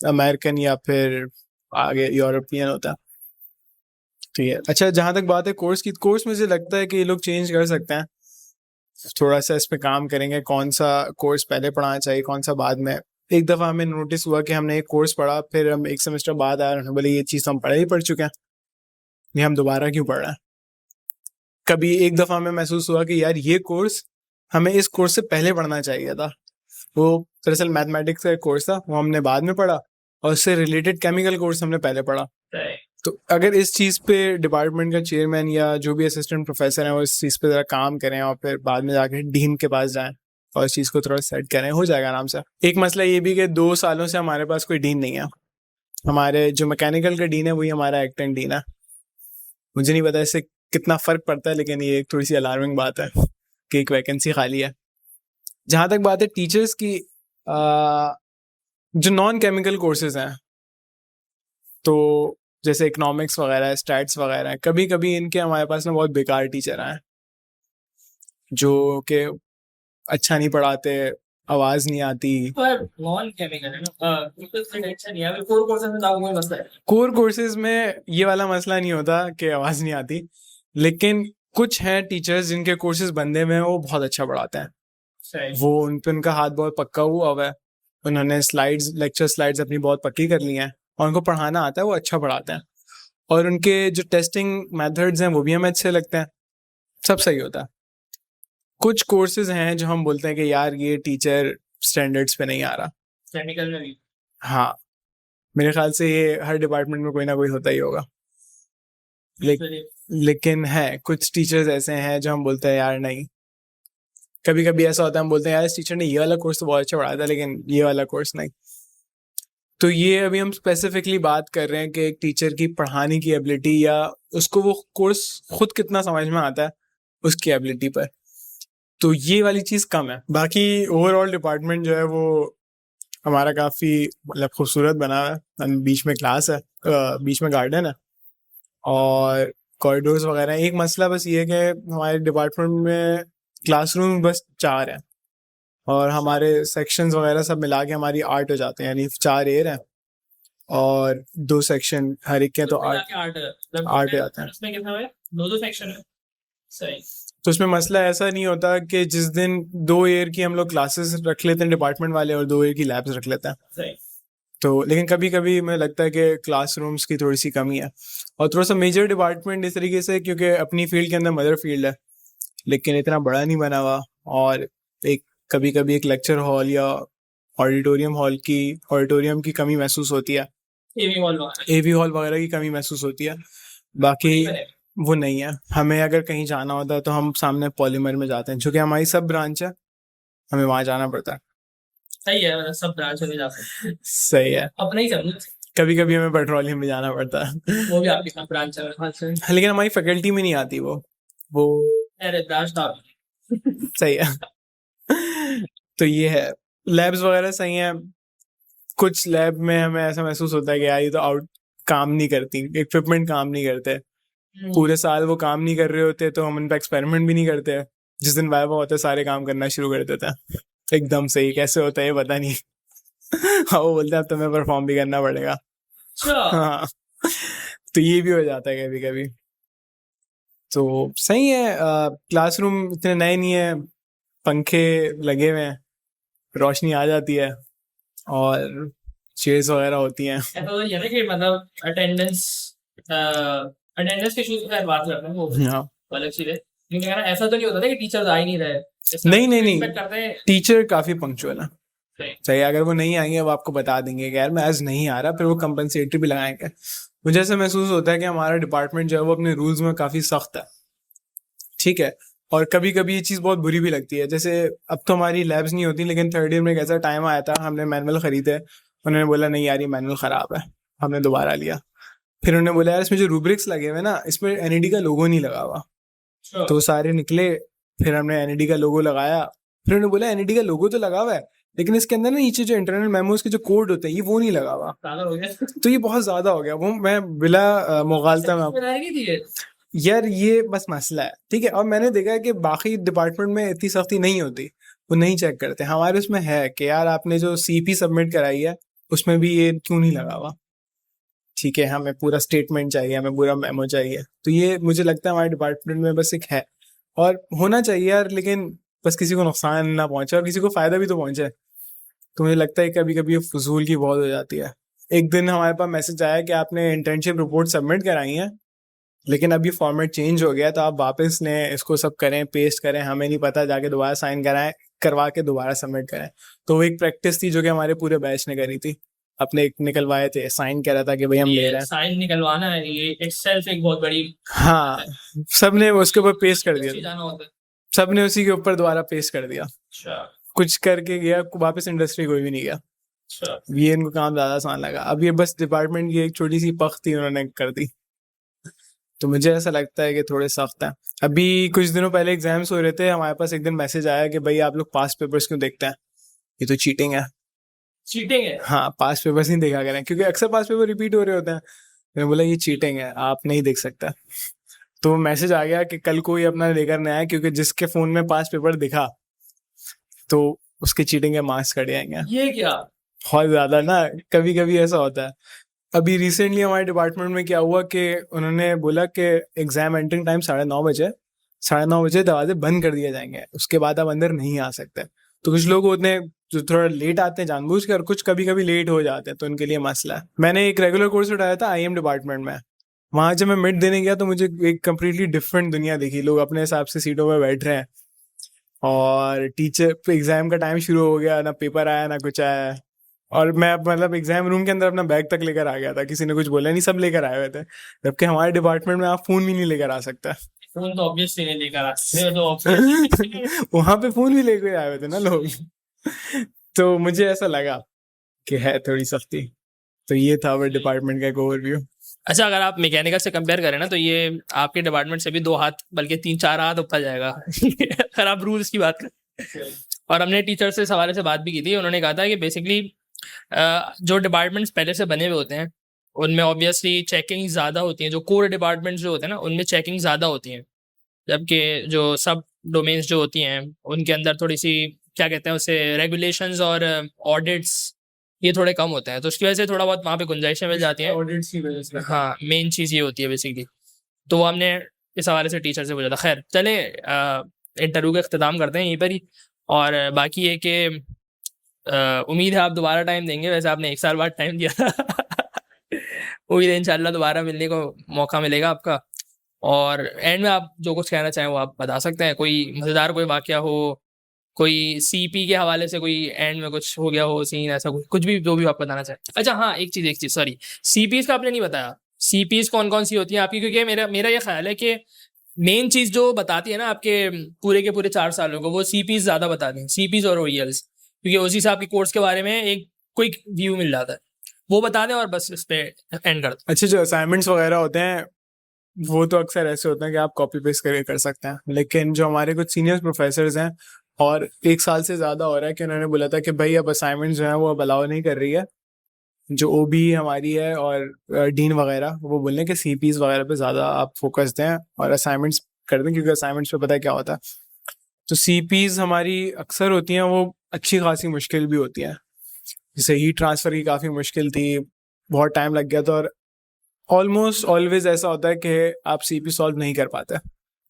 अमेरिकन या फिर आगे यूरोपियन होता है। ठीक है। अच्छा, जहाँ तक बात है कोर्स की, कोर्स मुझे लगता है कि ये लोग चेंज कर सकते हैं, थोड़ा सा इस पे काम करेंगे, कौन सा कोर्स पहले पढ़ाना चाहिए कौन सा बाद में। एक दफ़ा हमें नोटिस हुआ कि हमने एक कोर्स पढ़ा, फिर हम एक सेमेस्टर बाद आए और बोले ये चीज़ हम पढ़े ही पढ़ चुके हैं, ये हम दोबारा क्यों पढ़ रहे हैं। कभी एक दफ़ा हमें महसूस हुआ कि यार ये कोर्स हमें इस कोर्स से पहले पढ़ना चाहिए था। वो दरअसल मैथमेटिक्स का एक कोर्स था, वो हमने बाद में पढ़ा, और उससे रिलेटेड केमिकल कोर्स हमने पहले पढ़ा। तो अगर इस चीज़ पे डिपार्टमेंट का चेयरमैन या जो भी असिस्टेंट प्रोफेसर हैं वो इस चीज़ पे ज़रा काम करें और फिर बाद में जाके डीन के पास जाएं और इस चीज़ को थोड़ा सेट करें, हो जाएगा आराम से। एक मसला ये भी कि 2 सालों से हमारे पास कोई डीन नहीं है। हमारे जो मैकेनिकल का डीन है वही हमारा एक्टिंग डीन है। मुझे नहीं पता इससे कितना फ़र्क पड़ता है, लेकिन ये एक थोड़ी सी अलार्मिंग बात है कि एक वैकेंसी खाली है। जहाँ तक बात है टीचर्स की, जो नॉन केमिकल कोर्सेज हैं, तो जैसे इकोनॉमिक्स वगैरह स्टैट्स वगैरह, कभी कभी इनके हमारे पास ना बहुत बेकार टीचर हैं जो कि अच्छा नहीं पढ़ाते, आवाज़ नहीं आती। पर नॉन केमिकल है ना, बिल्कुल टेंशन नहीं है। अभी कोर कोर्सेज में जाऊंगा मसला है। कोर कोर्सेज में ये वाला मसला नहीं होता कि आवाज़ नहीं आती, लेकिन कुछ हैं टीचर्स जिनके कोर्सेज बंदे में वो बहुत अच्छा पढ़ाते हैं। सही। वो उन पे उनका हाथ बहुत पक्का हुआ है, उन्होंने लेक्चर स्लाइड्स अपनी बहुत पक्की कर ली हैं और उनको पढ़ाना आता है, वो अच्छा पढ़ाते हैं, और उनके जो टेस्टिंग मेथड्स हैं वो भी हमें अच्छे लगते हैं, सब सही होता है। कुछ कोर्सेज हैं जो हम बोलते हैं कि यार ये टीचर स्टैंडर्ड्स पे नहीं आ रहा। केमिकल में भी हाँ, मेरे ख्याल से ये हर डिपार्टमेंट में कोई ना कोई होता ही होगा, लेकिन है कुछ टीचर्स ऐसे हैं जो हम बोलते हैं यार नहीं। कभी कभी ऐसा होता है हम बोलते हैं यार इस टीचर ने ये वाला कोर्स तो बहुत अच्छा पढ़ाया था लेकिन ये वाला कोर्स नहीं। तो ये अभी हम स्पेसिफिकली बात कर रहे हैं कि एक टीचर की पढ़ाने की एबिलिटी या उसको वो कोर्स खुद कितना समझ में आता है उसकी एबिलिटी पर, तो ये वाली चीज़ कम है। बाकी ओवरऑल डिपार्टमेंट जो है वो हमारा काफ़ी मतलब खूबसूरत बना हुआ है। बीच में क्लास है, बीच में गार्डन है और कॉरिडोर्स वगैरह। एक मसला बस ये है कि हमारे डिपार्टमेंट में क्लासरूम बस 4 हैं और हमारे सेक्शंस वगैरह सब मिला के हमारी 8 हो जाते हैं, यानी 4 एयर हैं और 2 सेक्शन हर एक के, तो 8 8 आते हैं। इसमें कितना है? दो सेक्शन है। सही। तो उसमें मसला ऐसा नहीं होता कि जिस दिन 2 ईयर की हम लोग क्लासेस रख लेते हैं डिपार्टमेंट वाले और 2 ईयर की लैब्स रख लेते हैं। सही। तो लेकिन कभी कभी मुझे लगता है कि क्लासरूम्स की थोड़ी सी कमी है, और थोड़ा सा मेजर डिपार्टमेंट इस तरीके से क्योंकि अपनी फील्ड के अंदर मदर फील्ड है लेकिन इतना बड़ा नहीं बना हुआ, और एक कभी कभी एक लेक्चर हॉल या ऑडिटोरियम की कमी महसूस होती है, एवी हॉल वगैरह की कमी महसूस होती है। बाकी वो नहीं है। हमें अगर कहीं जाना होता है तो हम सामने पॉलीमर में जाते हैं, क्योंकि हमारी सब ब्रांच है, हमें वहाँ जाना पड़ता है। सही है, सब ब्रांच में जा सकते हैं। सही है। अपना ही सब कभी कभी हमें पेट्रोलियम में जाना पड़ता है, वो भी आपकी ब्रांच है, लेकिन हमारी फैकल्टी में नहीं आती वो अरे ब्रांच था। सही है। तो ये है, लैब्स वगैरह सही हैं। कुछ लैब में हमें ऐसा महसूस होता है कि यार ये तो आउट काम नहीं करती, इक्विपमेंट काम नहीं करते, पूरे साल वो काम नहीं कर रहे होते तो हम उन पर एक्सपेरिमेंट भी नहीं करते। जिस दिन वाइवा होता है सारे काम करना शुरू कर देते हैं एकदम से ही। कैसे होता है ये पता नहीं। हाँ, वो बोलते हैं अब तुम्हें परफॉर्म भी करना पड़ेगा। हाँ, तो ये भी हो जाता है कभी कभी। तो सही है, क्लासरूम इतने नए नहीं है, पंखे लगे हुए हैं, रोशनी आ जाती है और चेयर्स वगैरह होती हैं। ऐसा तो ये है कि मतलब अटेंडेंस के इश्यूज की बात करते हैं वो हाँ, अलग चीज है, लेकिन यार ऐसा तो नहीं होता था कि टीचर्स आ ही नहीं रहे। नहीं नहीं नहीं, एक्सपेक्ट करते हैं। टीचर काफी पंक्चुअल है। सही। सही, अगर वो नहीं आएंगे वो आपको बता देंगे कि यार मैं आज नहीं आ रहा, फिर वो कंपनसेटरी भी लगाएंगे। मुझे ऐसा महसूस होता है कि हमारा डिपार्टमेंट जो है वो अपने रूल्स में काफी सख्त है, ठीक है। और कभी कभी ये चीज़ बहुत बुरी भी लगती है। जैसे अब तो हमारी लैब्स नहीं होती, लेकिन थर्ड ईयर में एक ऐसा टाइम आया था, हमने मैनुअल खरीदे, उन्होंने बोला नहीं यार ये मैनुअल ख़राब है, हमने दोबारा लिया। फिर उन्होंने बोला यार इसमें जो रूब्रिक्स लगे हुए ना, इसमें एनईडी का लोगो नहीं लगा हुआ, तो वो सारे निकले। फिर हमने एनईडी का लोगो लगाया, फिर उन्होंने बोला एनईडी का लोगो तो लगा हुआ है, लेकिन इसके अंदर ना नीचे जो इंटरनल मेमोज के जो कोड होते हैं ये वो नहीं लगा हुआ। पागल हो गया। तो ये बहुत ज़्यादा हो गया। वो मैं बिला मुगालता में बनाएगी थी ये। यार ये बस मसला है, ठीक है। और मैंने देखा है कि बाकी डिपार्टमेंट में इतनी सख्ती नहीं होती, वो नहीं चेक करते। हमारे उसमें है कि यार आपने जो सीपी सबमिट कराई है उसमें भी ये क्यों नहीं लगा हुआ, ठीक है, हमें पूरा स्टेटमेंट चाहिए, हमें पूरा मेमो चाहिए। तो ये मुझे लगता है हमारे डिपार्टमेंट में बस एक है, और होना चाहिए यार, लेकिन बस किसी को नुकसान ना पहुंचे और किसी को फायदा भी तो पहुंचे। तो मुझे लगता है कभी कभी ये फजूल की बहुत हो जाती है। एक दिन हमारे पास मैसेज आया कि आपने इंटर्नशिप रिपोर्ट सबमिट कराई है, लेकिन अब ये फॉर्मेट चेंज हो गया, तो आप वापस ने इसको सब करें, पेस्ट करें, हमें नहीं पता, जाके दोबारा साइन कराएं, करवा के दोबारा सबमिट करें। तो वो एक प्रैक्टिस थी जो कि हमारे पूरे बैच ने करी थी, अपने एक निकलवाए थे, साइन करा था कि भाई हम ले रहे हैं। साइन निकलवाना है, ये इटसेल्फ एक बहुत बड़ी। हाँ, सबने उसके ऊपर पेस्ट कर दिया, जाना होता है। सबने उसी के ऊपर दोबारा पेस्ट कर दिया, अच्छा। कुछ करके गया वापस, इंडस्ट्री कोई भी नहीं गया। अच्छा। ये इनको काम ज्यादा आसान लगा। अब ये बस डिपार्टमेंट की एक छोटी सी पख थी, उन्होंने कर दी। तो मुझे ऐसा लगता है कि थोड़े सख्त हैं। अभी कुछ दिनों पहले एग्जाम्स हो रहे थे, हमारे पास एक दिन मैसेज आया कि भाई आप लोग पास पेपर्स क्यों देखते हैं, ये तो चीटिंग है। चीटिंग है। हाँ, पास पेपर्स नहीं देखा करें, क्योंकि अक्सर पास पेपर रिपीट हो रहे होते हैं। मैंने बोला ये चीटिंग है, आप नहीं देख सकता। तो मैसेज आ गया कि कल कोई अपना लेकर नहीं आया, क्योंकि जिसके फोन में पास पेपर दिखा तो उसके चीटिंग के मार्क्स कट जाएंगे। ये क्या? बहुत ज्यादा ना, कभी कभी ऐसा होता है। अभी रिसेंटली हमारे डिपार्टमेंट में क्या हुआ कि उन्होंने बोला कि एग्जाम एंट्रिंग टाइम 9:30 बजे, 9:30 बजे दरवाजे बंद कर दिए जाएंगे, उसके बाद आप अंदर नहीं आ सकते। तो कुछ लोग होते हैं जो थोड़ा लेट आते हैं जानबूझ कर, कुछ कभी कभी लेट हो जाते हैं, तो उनके लिए मसला है। मैंने एक रेगुलर कोर्स उठाया था आईएम डिपार्टमेंट में, वहां जब मैं मिड देने गया तो मुझे एक कम्प्लीटली डिफरेंट दुनिया दिखी। लोग अपने हिसाब से सीटों में बैठ रहे हैं, और टीचर एग्जाम का टाइम शुरू हो गया, ना पेपर आया ना कुछ आया। और मैं मतलब एग्जाम रूम के अंदर अपना बैग तक लेकर आ गया था, किसी ने कुछ बोला नहीं, सब लेकर आए हुए थे। जबकि हमारे डिपार्टमेंट में आप फोन भी नहीं लेकर आ सकता। फोन तो ऑब्वियसली नहीं लेकर आ सकते, तो obviously। वहां पे फोन भी लेकर आए हुए थे ना लोग। तो मुझे ऐसा लगा कि है थोड़ी सख्ती। तो ये था हमारे डिपार्टमेंट का एक ओवरव्यू। अच्छा, अगर आप मैकेनिकल से कंपेयर करें ना, तो ये आपके डिपार्टमेंट से भी 2 हाथ बल्कि 3-4 हाथ ऊपर जाएगा अगर आप रूल्स की बात करें। और हमने टीचर से इस हवाले से बात भी की थी, उन्होंने कहा था कि बेसिकली जो डिपार्टमेंट्स पहले से बने हुए होते हैं उनमें ऑब्वियसली चेकिंग ज़्यादा होती हैं। जो कोर डिपार्टमेंट्स जो होते हैं ना, उनमें चेकिंग ज़्यादा होती हैं, जबकि जो सब डोमेन्स जो होती हैं उनके अंदर थोड़ी सी क्या कहते हैं उसे, रेगुलेशंस और ऑडिट्स ये थोड़े कम होते हैं। तो उसकी वजह से थोड़ा बहुत वहाँ पे गुंजाइशें मिल जाती हैं। ऑडिट्स की वजह से। हाँ, मेन चीज़ ये होती है बेसिकली। तो वो हमने इस हवाले से टीचर से पूछा था। खैर चले, इंटरव्यू का अख्ताम करते हैं यहीं पर ही। और बाकी ये कि उम्मीद है आप दोबारा टाइम देंगे, वैसे आपने 1 साल बाद टाइम दिया था उम्मीद है इंशाल्लाह दोबारा मिलने को मौका मिलेगा आपका। और एंड में आप जो कुछ कहना चाहें वो आप बता सकते हैं, कोई मज़ेदार कोई वाक़या हो, कोई सीपी के हवाले से कोई एंड में कुछ हो गया हो सीन, ऐसा कुछ भी जो भी आप बताना चाहें। अच्छा हाँ, एक चीज़ सॉरी, सीपीज़ का आपने नहीं बताया, सीपीज़ कौन कौन सी होती हैं आपकी? क्योंकि मेरा ये ख्याल है कि मेन चीज़ जो बताती है ना आपके पूरे के पूरे 4 सालों को, वो सीपीज़ ज़्यादा बताती हैं, सीपीज़ और ओईएल्स, क्योंकि उसी से आपके कोर्स के बारे में एक क्विक व्यू मिल जाता है। वो बता दें और बस इस पे एंड कर दें। अच्छे जो असाइनमेंट्स वगैरह होते हैं वो तो अक्सर ऐसे होते हैं कि आप कॉपी पेस्ट करके कर सकते हैं, लेकिन जो हमारे कुछ सीनियर प्रोफेसर्स हैं और 1 साल से ज़्यादा हो रहा है कि उन्होंने बोला था कि भाई अब असाइनमेंट्स जो हैं वो अब अलाउ नहीं कर रही है, जो ओबी हमारी है और डीन वगैरह वो बोल रहे हैं कि सीपीज वगैरह पे ज़्यादा आप फोकस दें और असाइनमेंट्स कर दें, क्योंकि असाइनमेंट्स पे पता है क्या होता है। तो सीपीज हमारी अक्सर होती हैं वो अच्छी खासी मुश्किल भी होती हैं, जैसे हीट ट्रांसफ़र की काफ़ी मुश्किल थी, बहुत टाइम लग गया था, और ऑलमोस्ट ऑलवेज ऐसा होता है कि आप सीपी सॉल्व नहीं कर पाते,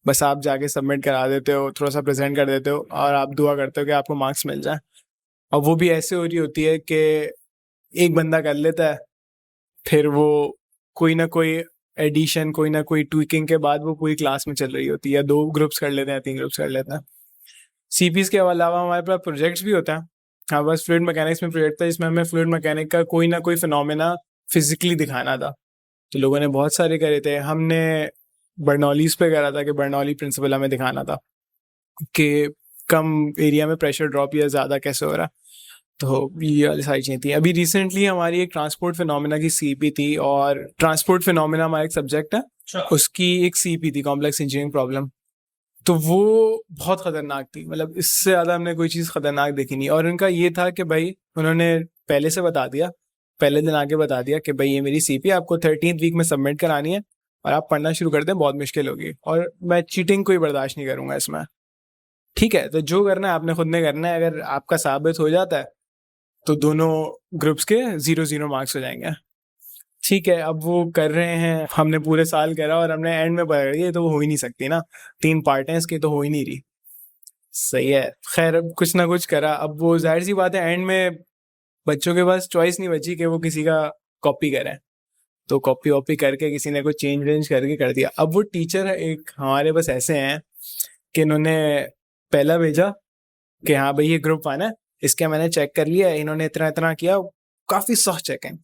बस आप जाके सबमिट करा देते हो, थोड़ा सा प्रेजेंट कर देते हो और आप दुआ करते हो कि आपको मार्क्स मिल जाए। और वो भी ऐसे हो रही होती है कि एक बंदा कर लेता है, फिर वो कोई ना कोई एडिशन, कोई ना कोई ट्विकिंग के बाद वो पूरी क्लास में चल रही होती है, या 2 ग्रुप्स कर लेते हैं, 3 ग्रुप्स कर लेते हैं। सीपीज के अलावा हमारे पास प्रोजेक्ट्स भी होता है। हमारे पास फ्लूइड मैकेनिक्स में प्रोजेक्ट था जिसमें हमें फ्लूइड मैकेनिक का कोई ना कोई फिनोमेना फिजिकली दिखाना था, तो लोगों ने बहुत सारे करे थे। हमने बर्नौलीज पे करा था कि बर्नौली प्रिंसिपल हमें दिखाना था कि कम एरिया में प्रेशर ड्रॉप या ज़्यादा कैसे हो रहा, तो ये वाली सारी चीज़ें थी। अभी रिसेंटली हमारी एक ट्रांसपोर्ट फिनोमेना की सीपी थी, और ट्रांसपोर्ट फिनोमेना हमारा एक सब्जेक्ट है, उसकी एक सीपी थी, कॉम्प्लेक्स इंजीनियरिंग प्रॉब्लम। तो वो बहुत ख़तरनाक थी, मतलब इससे ज़्यादा हमने कोई चीज़ ख़तरनाक देखी नहीं। और उनका ये था कि भाई उन्होंने पहले से बता दिया, पहले दिन आके बता दिया कि भाई ये मेरी सीपी आपको 13th वीक में सबमिट करानी है, और आप पढ़ना शुरू कर दें, बहुत मुश्किल होगी, और मैं चीटिंग कोई बर्दाश्त नहीं करूँगा इसमें। ठीक है, तो जो करना है आपने खुद ने करना है, अगर आपका साबित हो जाता है तो दोनों ग्रुप्स के 0-0 मार्क्स हो जाएंगे। ठीक है, अब वो कर रहे हैं, हमने पूरे साल करा और हमने एंड में पकड़ लिया, तो वो हो ही नहीं सकती ना, 3 पार्ट हैं इसके, तो हो ही नहीं रही। सही है, खैर अब कुछ ना कुछ करा। अब वो जाहिर सी बात है, एंड में बच्चों के पास चॉइस नहीं बची कि वो किसी का कॉपी करें, तो कॉपी वॉपी करके किसी ने कुछ चेंज वेंज करके कर दिया। अब वो टीचर एक हमारे पास ऐसे हैं कि इन्होंने पहला भेजा कि हाँ भाई ये ग्रुप 1 है, इसके मैंने चेक कर लिया, इन्होंने इतना इतना किया, काफ़ी सॉफ्ट चेकिंग।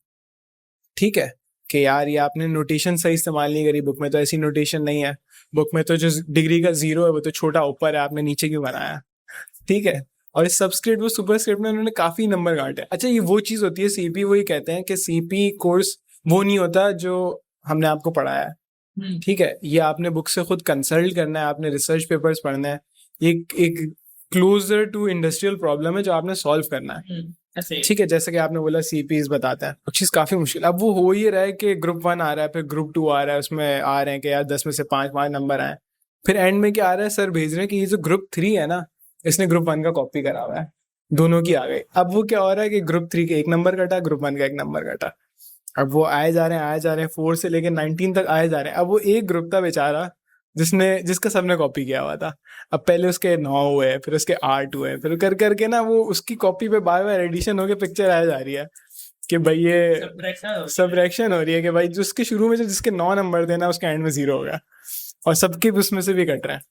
ठीक है कि यार ये आपने नोटेशन सही इस्तेमाल नहीं करी, बुक में तो ऐसी नोटेशन नहीं है, बुक में तो जो डिग्री का 0 है वो तो छोटा ऊपर है, आपने नीचे क्यों बनाया। ठीक है, और इस सबस्क्रिप्ट वो सुपरस्क्रिप्ट में उन्होंने काफ़ी नंबर काटे। अच्छा, ये वो चीज़ होती है सीपी, वही कहते हैं कि सीपी कोर्स वो नहीं होता जो हमने आपको पढ़ाया है। ठीक है, ये आपने बुक से खुद कंसल्ट करना है, आपने रिसर्च पेपर्स पढ़ना है, एक क्लोजर टू इंडस्ट्रियल प्रॉब्लम है जो आपने सॉल्व करना है। ठीक है, जैसे कि आपने बोला सीपीज बताता है, वो चीज़ काफ़ी मुश्किल। अब वो हो ही रहा है कि ग्रुप 1 आ रहा है, फिर ग्रुप 2 आ रहा है, उसमें आ रहे हैं कि यार 10 में से 5 नंबर आए, फिर एंड में क्या आ रहा है, सर भेज रहे हैं कि ये जो ग्रुप 3 है ना, इसने ग्रुप 1 का कॉपी करा हुआ है, दोनों की आ गई। अब वो क्या हो रहा है कि ग्रुप 3 के 1 नंबर कटा, ग्रुप 1 का 1 नंबर कटा। अब वो आए जा रहे हैं 4 से लेकर 19 तक आए जा रहे हैं। अब वो एक ग्रुप था बेचारा जिसका सबने कॉपी किया हुआ था। अब पहले उसके 9 हुए, फिर उसके 8 हुए, फिर कर करके ना वो उसकी कॉपी पे बार बार एडिशन होके पिक्चर आ जा रही है कि भाई ये सबट्रैक्शन हो रही है कि भाई जिसके शुरू में जिसके 9 नंबर थे ना, उसके एंड में 0 हो गया, और सबके उसमें से भी कट रहे हैं।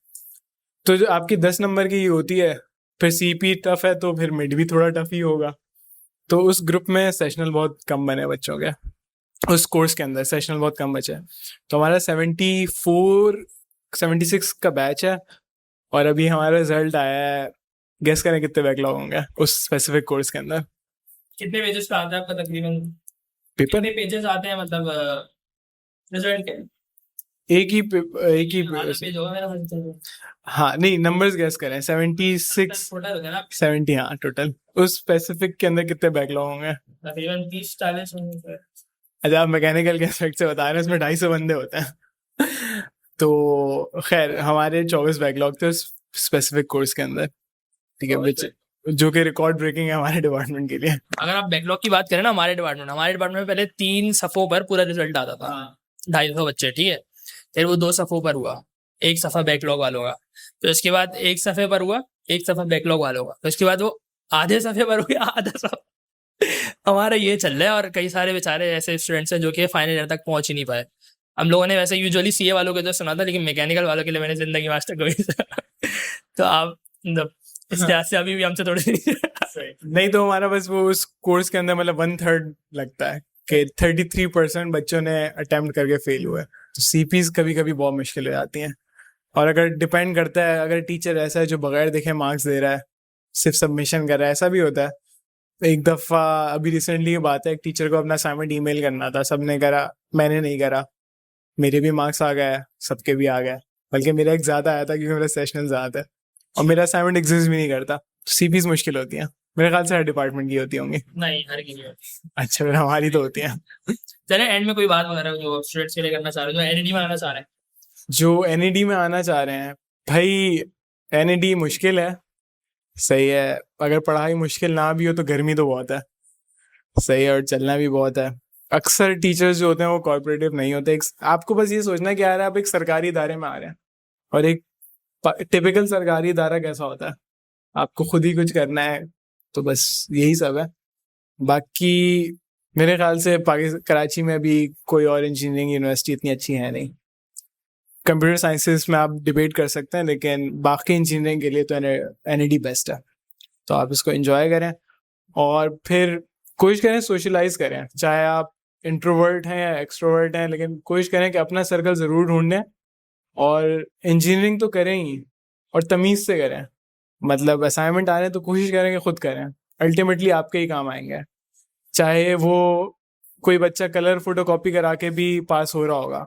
तो जो आपकी 10 नंबर की होती है, फिर सीपी टफ है तो फिर मिड भी थोड़ा टफ ही होगा। तो उस ग्रुप में सेशनल बहुत कम बने बच्चों के, उस कोर्स के अंदर सेशनल बहुत कम बचे। तो हमारा 76 का बैच है, और अभी हमारा रिजल्ट आया है, गेस करें कितने बैकलॉग होंगे उस स्पेसिफिक कोर्स के अंदर। कितने पेजेस पे आता है आपका तकरीबन? पेपर कितने पेजेस आते हैं मतलब रिजल्ट के? एक ही पेज होगा मेरा ख्याल से। हाँ नहीं, नंबर्स गेस करें। 76 टोटल होगा ना 70, हाँ टोटल। उस स्पेसिफिक के अंदर कितने बैकलॉग होंगे? तकरीबन 30-40 होंगे सर। अच्छा, आप मैकेनिकल के एस्पेक्ट से बता रहे हैं, उसमें 250 बंदे होते हैं। तो खैर हमारे 24 बैकलॉग थे उस स्पेसिफिक कोर्स के अंदर। ठीक है, विच जो कि रिकॉर्ड ब्रेकिंग है हमारे डिपार्टमेंट के लिए। अगर आप बैकलॉग की बात करें ना, हमारे डिपार्टमेंट में पहले 3 सफ़ों पर पूरा रिजल्ट आता था, 250 बच्चे। ठीक है, फिर वो 2 सफ़ों पर हुआ, 1 सफ़ा बैकलॉग वालों का, तो इसके बाद 1 सफ़े पर हुआ, 1 सफ़ा बैकलॉग वालों का, तो इसके बाद वो आधे सफ़े पर हो गया, आधा सफ़ा। हमारा ये चल रहा है, और कई सारे बेचारे ऐसे स्टूडेंट्स हैं जो कि फाइनल ईयर तक पहुंच ही नहीं पाए। हम लोगों ने वैसे यूजुअली सीए वालों के तो सुना था, लेकिन मैकेनिकल वालों के लिए मैंने जिंदगी में आज तक कभी तो आप मतलब इस लिहाज से अभी भी हमसे थोड़ी नहीं, तो हमारा बस वो उस कोर्स के अंदर मतलब 1/3 लगता है कि 33% बच्चों ने अटेम्प्ट करके फेल हुए। तो सीपीज कभी कभी बहुत मुश्किल हो जाती हैं, और अगर डिपेंड करता है, अगर टीचर ऐसा है जो बगैर देखे मार्क्स दे रहा है, सिर्फ सबमिशन कर रहा है, ऐसा भी होता है। एक दफ़ा अभी रिसेंटली की बात है, एक टीचर को अपना असाइनमेंट ईमेल करना था, सबने करा, मैंने नहीं करा, मेरे भी मार्क्स आ गए, सबके भी आ गए, बल्कि मेरा एक ज़्यादा आया था क्योंकि मेरा सेशनल ज़्यादा है, और मेरा असाइनमेंट एग्जिस्ट भी नहीं करता। सीपीज मुश्किल होती हैं। मेरे ख्याल से हर डिपार्टमेंट की होती होंगी। नहीं, हर की नहीं होती। अच्छा, फिर हमारी तो होती हैं। चले एंड में कोई बात वगैरह जो स्टूडेंट्स के लिए करना चाह रहे हो, जो एनईडी में आना चाह रहे हैं। जो एनईडी में आना चाह रहे हैं, भाई एनईडी मुश्किल है, सही है। अगर पढ़ाई मुश्किल ना भी हो तो गर्मी तो बहुत है, सही है, और चलना भी बहुत है। अक्सर टीचर्स जो होते हैं वो कॉर्पोरेटिव नहीं होते। आपको बस ये सोचना है कि यार आप एक सरकारी इदारे में आ रहे हैं, और एक टिपिकल सरकारी इदारा कैसा होता है, आपको खुद ही कुछ करना है, तो बस यही सब है। बाकी मेरे ख्याल से पाकिस्तान कराची में भी कोई और इंजीनियरिंग यूनिवर्सिटी इतनी अच्छी है नहीं। कंप्यूटर साइंसेस में आप डिबेट कर सकते हैं, लेकिन बाकी इंजीनियरिंग के लिए तो एनईडी बेस्ट है। तो आप इसको एंजॉय करें और फिर कोशिश करें सोशलाइज करें, चाहे आप इंट्रोवर्ट हैं या एक्सट्रोवर्ट हैं, लेकिन कोशिश करें कि अपना सर्कल ज़रूर ढूंढें। और इंजीनियरिंग तो करें ही, और तमीज़ से करें। मतलब असाइनमेंट आ रहे हैं तो कोशिश करें कि खुद करें, अल्टीमेटली आपके ही काम आएंगे। चाहे वो कोई बच्चा कलर फोटोकॉपी करा के भी पास हो रहा होगा,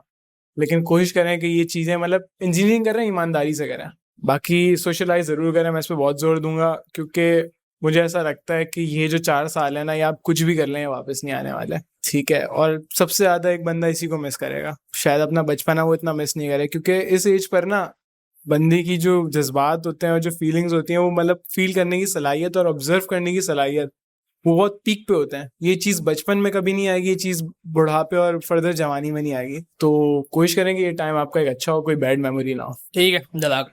लेकिन कोशिश करें कि ये चीज़ें, मतलब इंजीनियरिंग कर रहे हैं ईमानदारी से करें। बाकी सोशलाइज ज़रूर करें, मैं इस पर बहुत जोर दूंगा, क्योंकि मुझे ऐसा लगता है कि ये जो 4 साल है ना, ये आप कुछ भी कर लें वापस नहीं आने वाले। ठीक है, और सबसे ज़्यादा एक बंदा इसी को मिस करेगा, शायद अपना बचपना वो इतना मिस नहीं करे, क्योंकि इस एज पर ना बंदे की जो जज्बात होते हैं और जो फीलिंग्स होती हैं, वो मतलब फील करने की सलाहियत और ऑब्जर्व करने की सलाहियत, वो बहुत पीक पे होते हैं। ये चीज़ बचपन में कभी नहीं आएगी, ये चीज़ बुढ़ापे और फर्दर जवानी में नहीं आएगी। तो कोशिश करें कि ये टाइम आपका एक अच्छा हो, कोई बैड मेमोरी ना हो। ठीक है, जज़ाक।